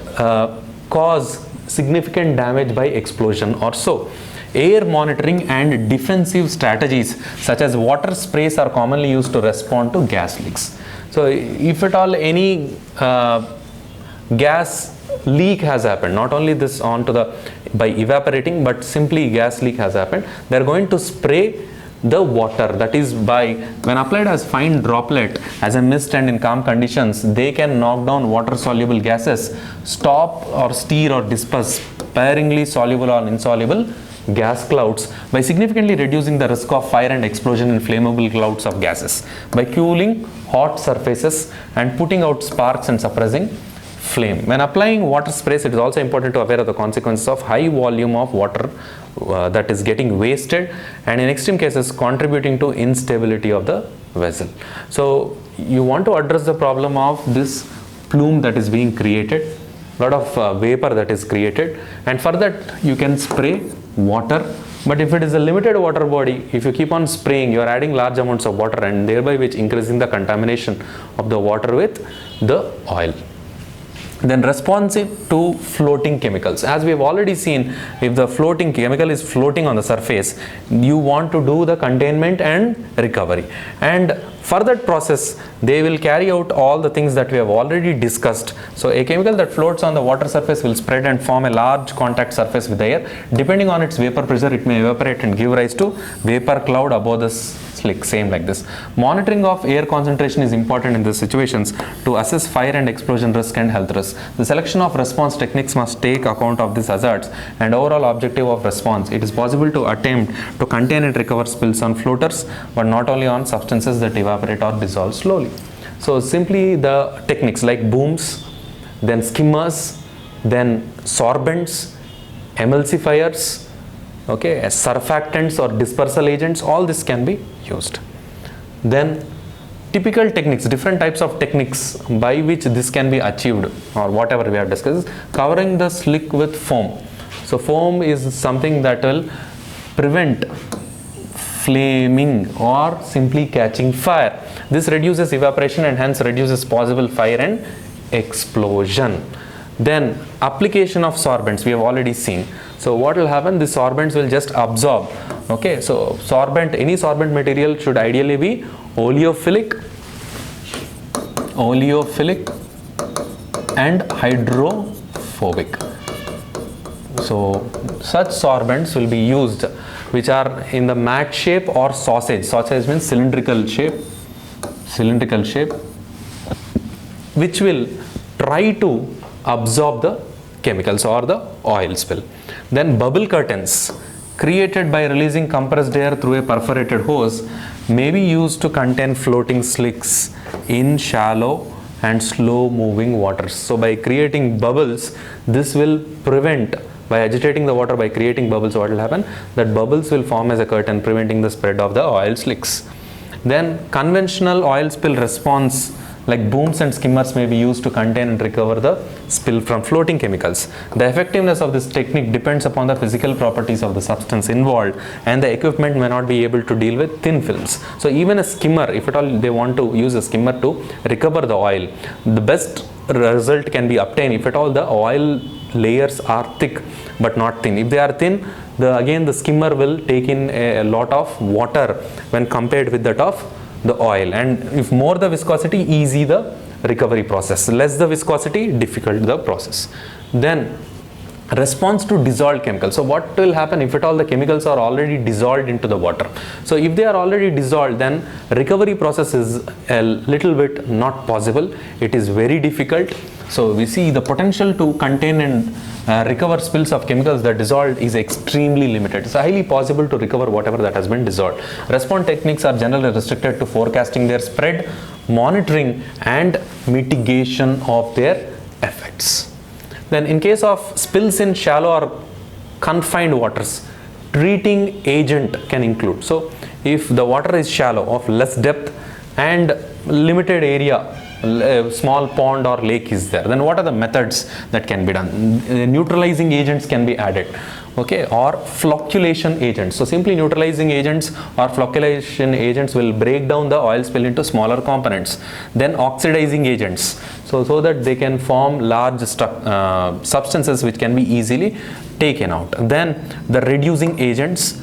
cause significant damage by explosion or so. Air monitoring and defensive strategies such as water sprays are commonly used to respond to gas leaks. So if at all any gas leak has happened, not only this onto the by evaporating, but simply gas leak has happened, they are going to spray the water, that is by when applied as fine droplet as a mist and in calm conditions, they can knock down water soluble gases, stop or steer or disperse sparingly soluble or insoluble gas clouds by significantly reducing the risk of fire and explosion in flammable clouds of gases by cooling hot surfaces and putting out sparks and suppressing flame. When applying water sprays, it is also important to aware of the consequences of high volume of water that is getting wasted, and in extreme cases contributing to instability of the vessel. So you want to address the problem of this plume that is being created, lot of vapor that is created, and for that you can spray water. But if it is a limited water body, if you keep on spraying, you are adding large amounts of water and thereby which increasing the contamination of the water with the oil. Then responsive to floating chemicals. As we have already seen, if the floating chemical is floating on the surface, you want to do the containment and recovery. And for that process, they will carry out all the things that we have already discussed. So a chemical that floats on the water surface will spread and form a large contact surface with the air. Depending on its vapor pressure, it may evaporate and give rise to vapor cloud above the slick, same like this. Monitoring of air concentration is important in these situations to assess fire and explosion risk and health risk. The selection of response techniques must take account of these hazards and overall objective of response. It is possible to attempt to contain and recover spills on floaters, but not only on substances that evaporate or dissolve slowly. So simply the techniques like booms, then skimmers, then sorbents, emulsifiers, okay, as surfactants or dispersal agents, all this can be used. Then typical techniques, different types of techniques by which this can be achieved or whatever we have discussed. Covering the slick with foam. So foam is something that will prevent flaming or simply catching fire. This reduces evaporation and hence reduces possible fire and explosion. Then application of sorbents, we have already seen. So what will happen, the sorbents will just absorb. Okay, so sorbent, any sorbent material should ideally be oleophilic and hydrophobic. So such sorbents will be used which are in the mat shape or sausage. Sausage means cylindrical shape, which will try to absorb the chemicals or the oil spill. Then bubble curtains created by releasing compressed air through a perforated hose may be used to contain floating slicks in shallow and slow moving waters. So by creating bubbles, this will prevent, by agitating the water by creating bubbles, what will happen, that bubbles will form as a curtain preventing the spread of the oil slicks. Then conventional oil spill response like booms and skimmers may be used to contain and recover the spill from floating chemicals. The effectiveness of this technique depends upon the physical properties of the substance involved, and the equipment may not be able to deal with thin films. So even a skimmer, if at all they want to use a skimmer to recover the oil, the best result can be obtained if at all the oil layers are thick but not thin. If they are thin, again the skimmer will take in a lot of water when compared with that of the oil, and if more the viscosity, easy the recovery process, less the viscosity, difficult the process. Then response to dissolved chemicals. So what will happen if at all the chemicals are already dissolved into the water? So if they are already dissolved, then recovery process is a little bit not possible. It is very difficult. So we see the potential to contain and recover spills of chemicals that dissolved is extremely limited. It's highly possible to recover whatever that has been dissolved. Response techniques are generally restricted to forecasting their spread, monitoring and mitigation of their effects. Then in case of spills in shallow or confined waters, treating agent can include. So if the water is shallow, of less depth and limited area, a small pond or lake is there, then what are the methods that can be done? Neutralizing agents can be added, okay, or flocculation agents. So simply neutralizing agents or flocculation agents will break down the oil spill into smaller components. Then oxidizing agents, so that they can form large substances which can be easily taken out. Then the reducing agents,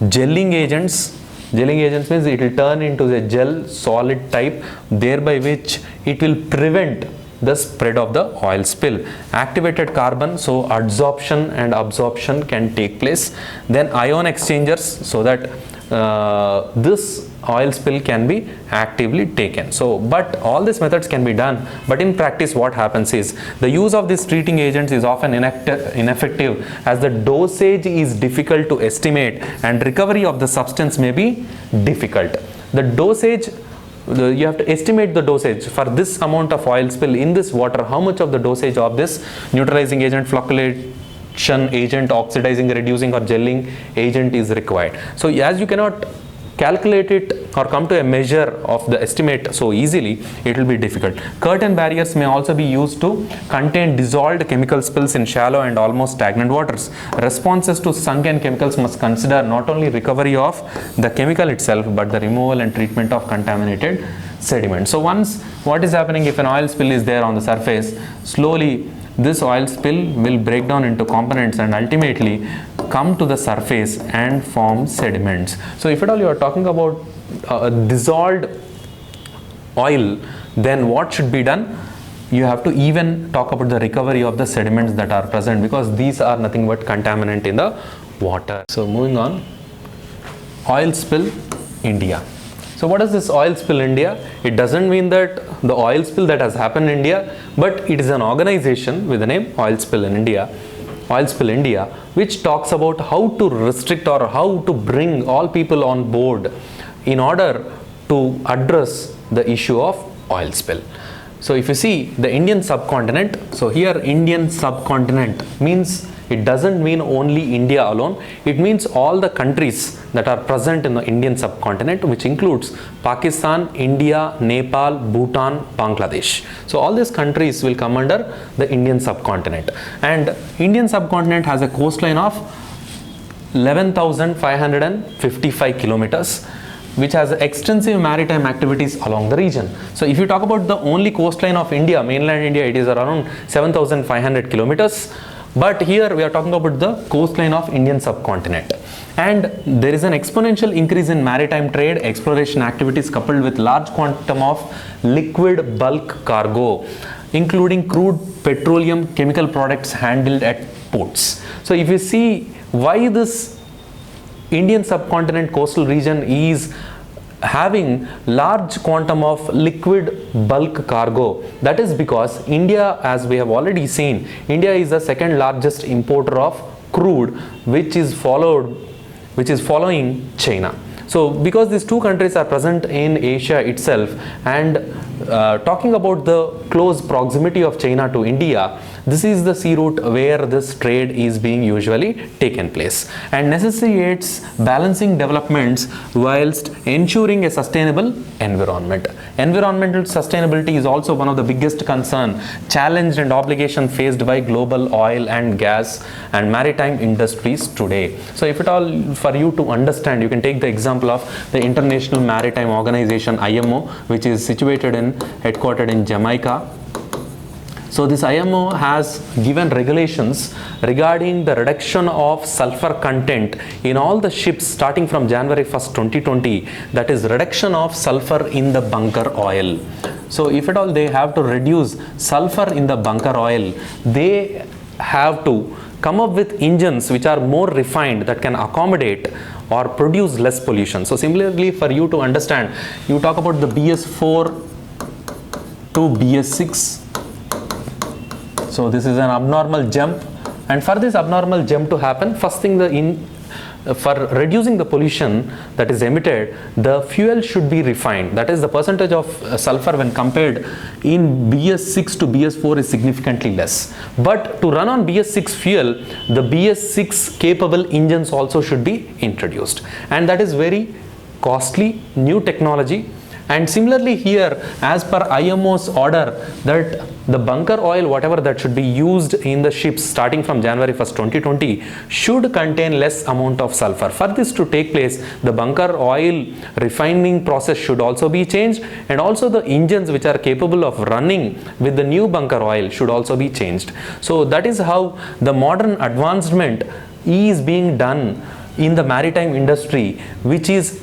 gelling agents. Gelling agents means it will turn into the gel solid type, thereby which it will prevent the spread of the oil spill. Activated carbon, so adsorption and absorption can take place. Then ion exchangers, so that this oil spill can be actively taken. So, but all these methods can be done, but in practice what happens is the use of these treating agents is often ineffective, as the dosage is difficult to estimate and recovery of the substance may be difficult. The dosage, you have to estimate the dosage for this amount of oil spill in this water, how much of the dosage of this neutralizing agent, flocculation agent, oxidizing, reducing or gelling agent is required. So as you cannot calculate it or come to a measure of the estimate so easily, it will be difficult. Curtain barriers may also be used to contain dissolved chemical spills in shallow and almost stagnant waters. Responses to sunken chemicals must consider not only recovery of the chemical itself, but the removal and treatment of contaminated sediment. So once, what is happening if an oil spill is there on the surface, slowly this oil spill will break down into components and ultimately come to the surface and form sediments. So if at all you are talking about dissolved oil, then what should be done? You have to even talk about the recovery of the sediments that are present, because these are nothing but contaminant in the water. So moving on, oil spill India. So what is this oil spill India? It doesn't mean that the oil spill that has happened in India, but it is an organization with the name Oil Spill India, which talks about how to restrict or how to bring all people on board in order to address the issue of oil spill. So if you see the Indian subcontinent, so here Indian subcontinent means, it doesn't mean only India alone, it means all the countries that are present in the Indian subcontinent, which includes Pakistan, India, Nepal, Bhutan, Bangladesh. So all these countries will come under the Indian subcontinent, and Indian subcontinent has a coastline of 11,555 kilometers, which has extensive maritime activities along the region. So if you talk about the only coastline of India, mainland India, it is around 7,500 kilometers. But here we are talking about the coastline of Indian subcontinent. And there is an exponential increase in maritime trade, exploration activities coupled with large quantum of liquid bulk cargo, including crude, petroleum, chemical products handled at ports. So if you see why this Indian subcontinent coastal region is having large quantum of liquid bulk cargo, that is because India, as we have already seen, India is the second largest importer of crude, which is following China. So because these two countries are present in Asia itself, and talking about the close proximity of China to India, this is the sea route where this trade is being usually taken place, and necessitates balancing developments whilst ensuring a sustainable environment. Environmental sustainability is also one of the biggest concern, challenge and obligation faced by global oil and gas and maritime industries today. So if at all, for you to understand, you can take the example of the International Maritime Organization, IMO, which is headquartered in Jamaica. So this IMO has given regulations regarding the reduction of sulfur content in all the ships starting from January 1st, 2020, that is reduction of sulfur in the bunker oil. So if at all they have to reduce sulfur in the bunker oil, they have to come up with engines which are more refined, that can accommodate or produce less pollution. So similarly, for you to understand, you talk about the BS4 to BS6. So this is an abnormal jump, and for this abnormal jump to happen, first thing, for reducing the pollution that is emitted, the fuel should be refined. That is, the percentage of sulfur when compared in BS6 to BS4 is significantly less. But to run on BS6 fuel, the BS6 capable engines also should be introduced, and that is very costly new technology. And similarly here, as per IMO's order, that the bunker oil, whatever that should be used in the ships starting from January 1st, 2020, should contain less amount of sulfur. For this to take place, the bunker oil refining process should also be changed, and also the engines which are capable of running with the new bunker oil should also be changed. So that is how the modern advancement is being done in the maritime industry, which is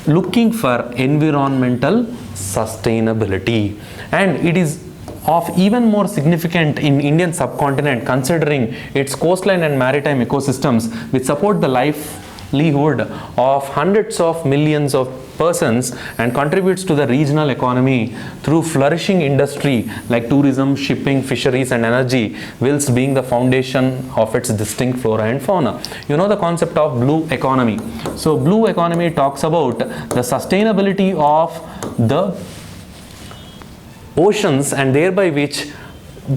looking for environmental sustainability, and it is of even more significant in Indian subcontinent, considering its coastline and maritime ecosystems which support the life livelihood of hundreds of millions of persons and contributes to the regional economy through flourishing industry like tourism, shipping, fisheries and energy, whilst being the foundation of its distinct flora and fauna. You know the concept of blue economy. So blue economy talks about the sustainability of the oceans, and thereby which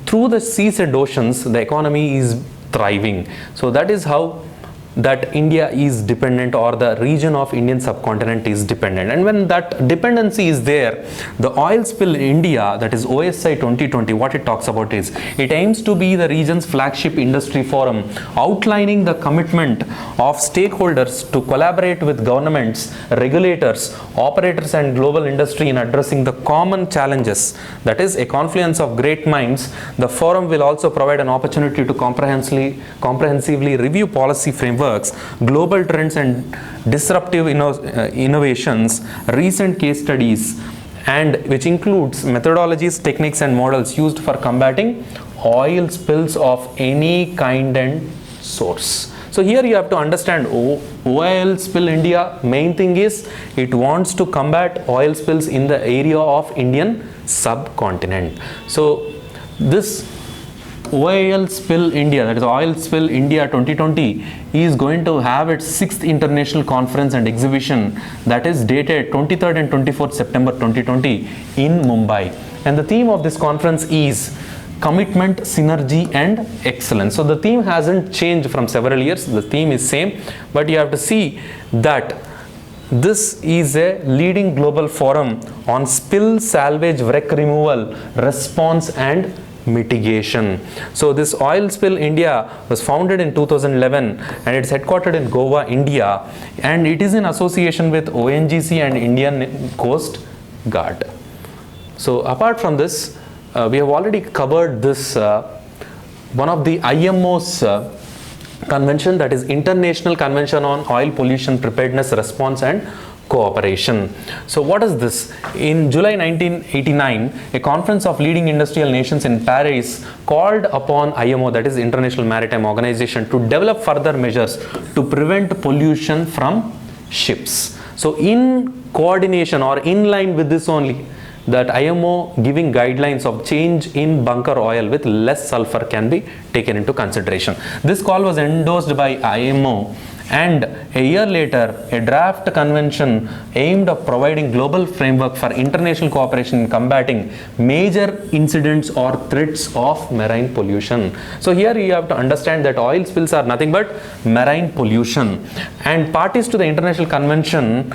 through the seas and oceans the economy is thriving. So that is how that India is dependent, or the region of Indian subcontinent is dependent. And when that dependency is there, the oil spill in India, that is OSI 2020, what it talks about is, it aims to be the region's flagship industry forum, outlining the commitment of stakeholders to collaborate with governments, regulators, operators and global industry in addressing the common challenges. That is a confluence of great minds. The forum will also provide an opportunity to comprehensively review policy frameworks, global trends and disruptive innovations, recent case studies, and which includes methodologies, techniques and models used for combating oil spills of any kind and source. So here you have to understand oil spill India, main thing is it wants to combat oil spills in the area of Indian subcontinent. So this oil spill India, that is Oil Spill India 2020, is going to have its 6th international conference and exhibition, that is dated 23rd and 24th September 2020 in Mumbai. And the theme of this conference is commitment, synergy and excellence. So the theme hasn't changed from several years, the theme is same, but you have to see that this is a leading global forum on spill, salvage, wreck removal, response and mitigation. So this Oil Spill India was founded in 2011 and it's headquartered in Goa, India, and it is in association with ONGC and Indian Coast Guard. So apart from this, we have already covered this one of the IMO's convention, that is International Convention on Oil Pollution Preparedness, Response and Cooperation. So what is this? In July 1989, a conference of leading industrial nations in Paris called upon IMO, that is International Maritime Organization, to develop further measures to prevent pollution from ships. So in coordination or in line with this only, that IMO giving guidelines of change in bunker oil with less sulfur can be taken into consideration. This call was endorsed by IMO, and a year later a draft convention aimed at providing global framework for international cooperation in combating major incidents or threats of marine pollution. So here you have to understand that oil spills are nothing but marine pollution, and parties to the international convention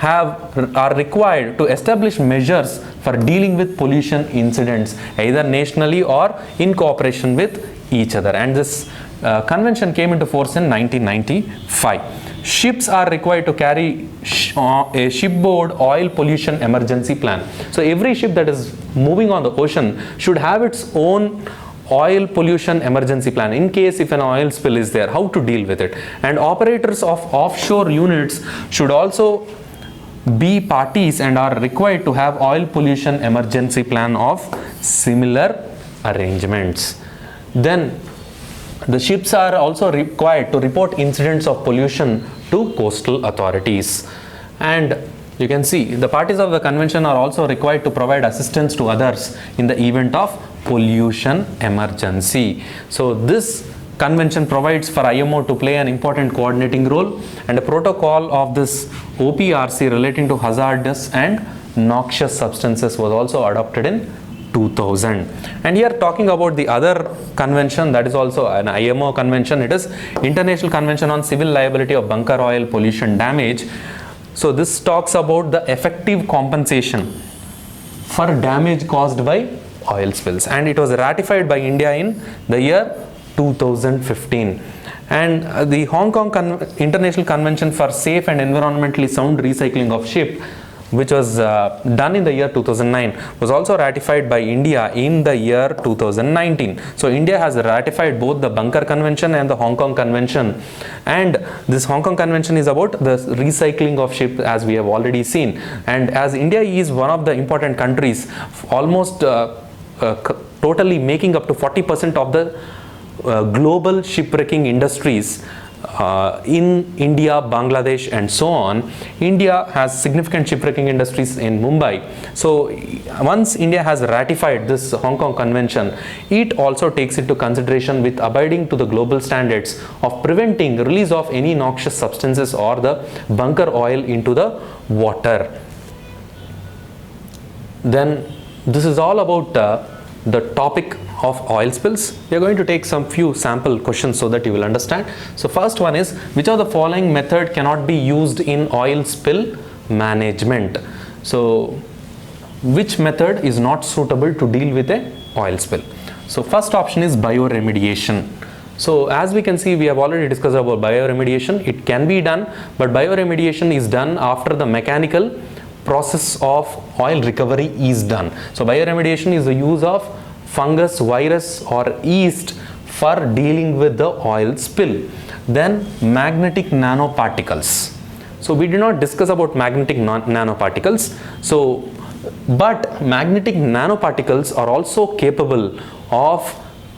are required to establish measures for dealing with pollution incidents either nationally or in cooperation with each other. And this convention came into force in 1995. Ships are required to carry a shipboard oil pollution emergency plan. So every ship that is moving on the ocean should have its own oil pollution emergency plan in case if an oil spill is there, how to deal with it. And operators of offshore units should also be parties and are required to have oil pollution emergency plan of similar arrangements. Then the ships are also required to report incidents of pollution to coastal authorities. And you can see the parties of the convention are also required to provide assistance to others in the event of pollution emergency. So this convention provides for IMO to play an important coordinating role, and a protocol of this OPRC relating to hazardous and noxious substances was also adopted in 2000. And here talking about the other convention, that is also an IMO convention, it is International Convention on Civil Liability of Bunker Oil Pollution Damage. So this talks about the effective compensation for damage caused by oil spills, and it was ratified by India in the year 2015. And the Hong Kong International Convention for Safe and Environmentally Sound Recycling of Ship, which was done in the year 2009, was also ratified by India in the year 2019. So India has ratified both the Bunker Convention and the Hong Kong Convention, and this Hong Kong Convention is about the recycling of ship, as we have already seen. And as India is one of the important countries, almost totally making up to 40% of the global shipwrecking industries, in India, Bangladesh and so on. India has significant shipwrecking industries in Mumbai. So once India has ratified this Hong Kong Convention, it also takes into consideration with abiding to the global standards of preventing release of any noxious substances or the bunker oil into the water. Then this is all about the topic of oil spills. We are going to take some few sample questions so that you will understand. So first one is, which of the following method cannot be used in oil spill management? So which method is not suitable to deal with a oil spill? So first option is bioremediation. So as we can see, we have already discussed about bioremediation. It can be done, but bioremediation is done after the mechanical process of oil recovery is done. So bioremediation is the use of fungus, virus or yeast for dealing with the oil spill. Then magnetic nanoparticles. So we did not discuss about magnetic nanoparticles. So but magnetic nanoparticles are also capable of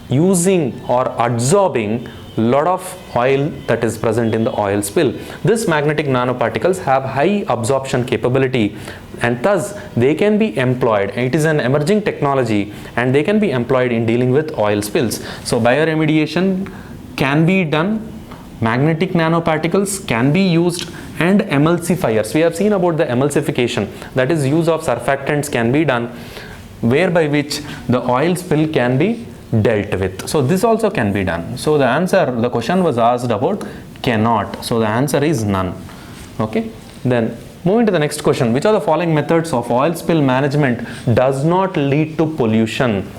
using or absorbing lot of oil that is present in the oil spill. This magnetic nanoparticles have high absorption capability and thus they can be employed. It is an emerging technology and they can be employed in dealing with oil spills. So bioremediation can be done, magnetic nanoparticles can be used, and emulsifiers. We have seen about the emulsification, that is use of surfactants can be done, whereby which the oil spill can be dealt with. So this also can be done. So the answer, the question was asked about cannot. So the answer is none. Okay. Then moving to the next question, which of the following methods of oil spill management does not lead to pollution?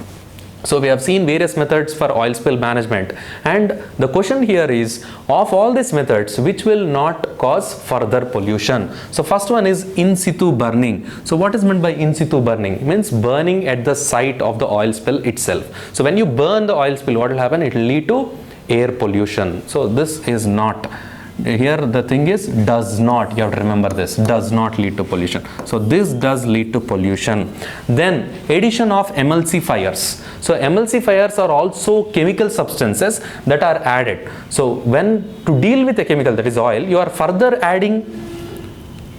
So we have seen various methods for oil spill management, and the question here is, of all these methods, which will not cause further pollution? So first one is in situ burning. So what is meant by in situ burning? It means burning at the site of the oil spill itself. So when you burn the oil spill, what will happen? It will lead to air pollution. So this is not. Here the thing is does not, you have to remember this, does not lead to pollution. So this does lead to pollution. Then addition of emulsifiers. So emulsifiers are also chemical substances that are added. So when to deal with a chemical, that is oil, you are further adding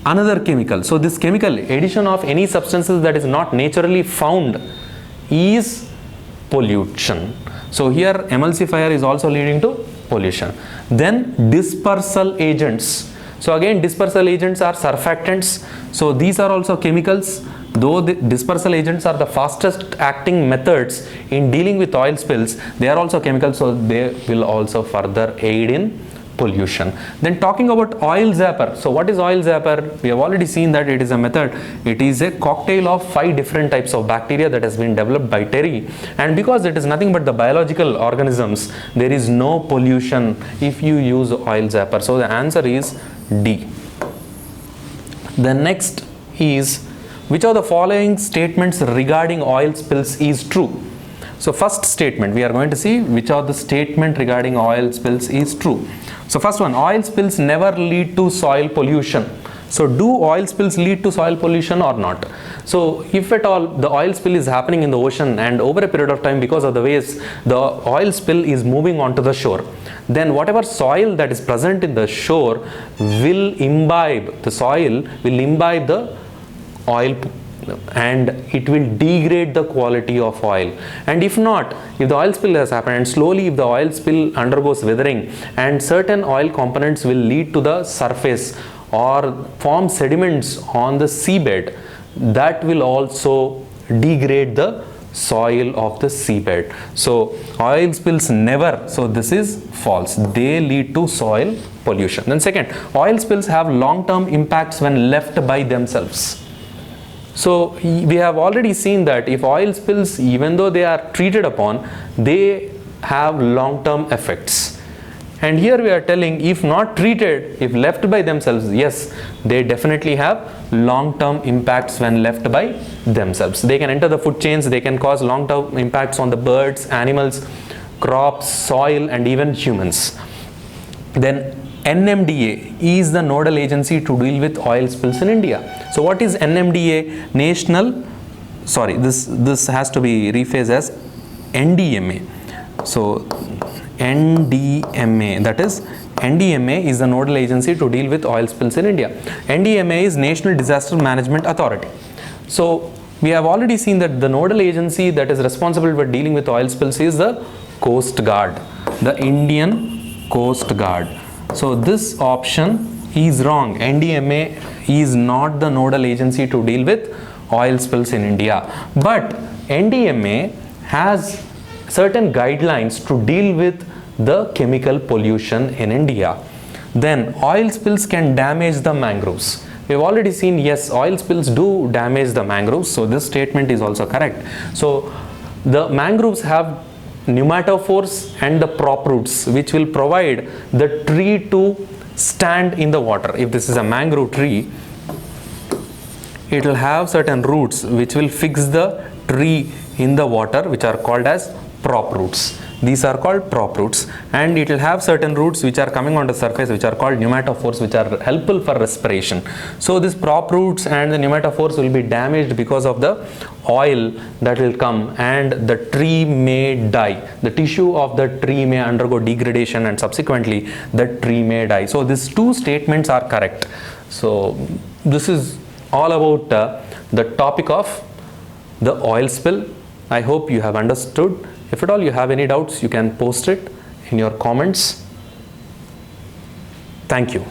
another chemical. So this chemical, addition of any substances that is not naturally found is pollution. So here emulsifier is also leading to pollution. Then dispersal agents. So again, dispersal agents are surfactants. So these are also chemicals. Though the dispersal agents are the fastest acting methods in dealing with oil spills, they are also chemicals, so they will also further aid in pollution. Then talking about oil zapper. So what is oil zapper? We have already seen that it is a method. It is a cocktail of 5 different types of bacteria that has been developed by Terry, and because it is nothing but the biological organisms, there is no pollution if you use oil zapper. So the answer is D. The next is, which of the following statements regarding oil spills is true? So first statement, we are going to see which of the statement regarding oil spills is true. So first one, oil spills never lead to soil pollution. So do oil spills lead to soil pollution or not? So if at all the oil spill is happening in the ocean and over a period of time, because of the waves, the oil spill is moving onto the shore, then whatever soil that is present in the shore will imbibe, the soil will imbibe the oil and it will degrade the quality of oil. And if not, if the oil spill has happened and slowly if the oil spill undergoes weathering and certain oil components will lead to the surface or form sediments on the seabed, that will also degrade the soil of the seabed. So oil spills never, so this is false, they lead to soil pollution. Then second, oil spills have long-term impacts when left by themselves. So we have already seen that if oil spills, even though they are treated upon, they have long-term effects. And here we are telling, if not treated, if left by themselves, yes, they definitely have long-term impacts when left by themselves. They can enter the food chains, they can cause long-term impacts on the birds, animals, crops, soil, and even humans. Then NMDA is the nodal agency to deal with oil spills in India. So what is NMDA? This has to be rephrased as NDMA. So NDMA, that is NDMA is the nodal agency to deal with oil spills in India. NDMA is National Disaster Management Authority. So we have already seen that the nodal agency that is responsible for dealing with oil spills is the Coast Guard, the Indian Coast Guard. So this option is wrong. NDMA is not the nodal agency to deal with oil spills in India. But NDMA has certain guidelines to deal with the chemical pollution in India. Then oil spills can damage the mangroves. We have already seen, yes, oil spills do damage the mangroves, so this statement is also correct. So the mangroves have pneumatophores and the prop roots, which will provide the tree to stand in the water. If this is a mangrove tree, it will have certain roots which will fix the tree in the water, which are called as prop roots. These are called prop roots, and it will have certain roots which are coming on the surface, which are called pneumatophores, which are helpful for respiration. So this prop roots and the pneumatophores will be damaged because of the oil that will come, and the tree may die. The tissue of the tree may undergo degradation, and subsequently the tree may die. So these two statements are correct. So this is all about the topic of the oil spill. I hope you have understood. If at all you have any doubts, you can post it in your comments. Thank you.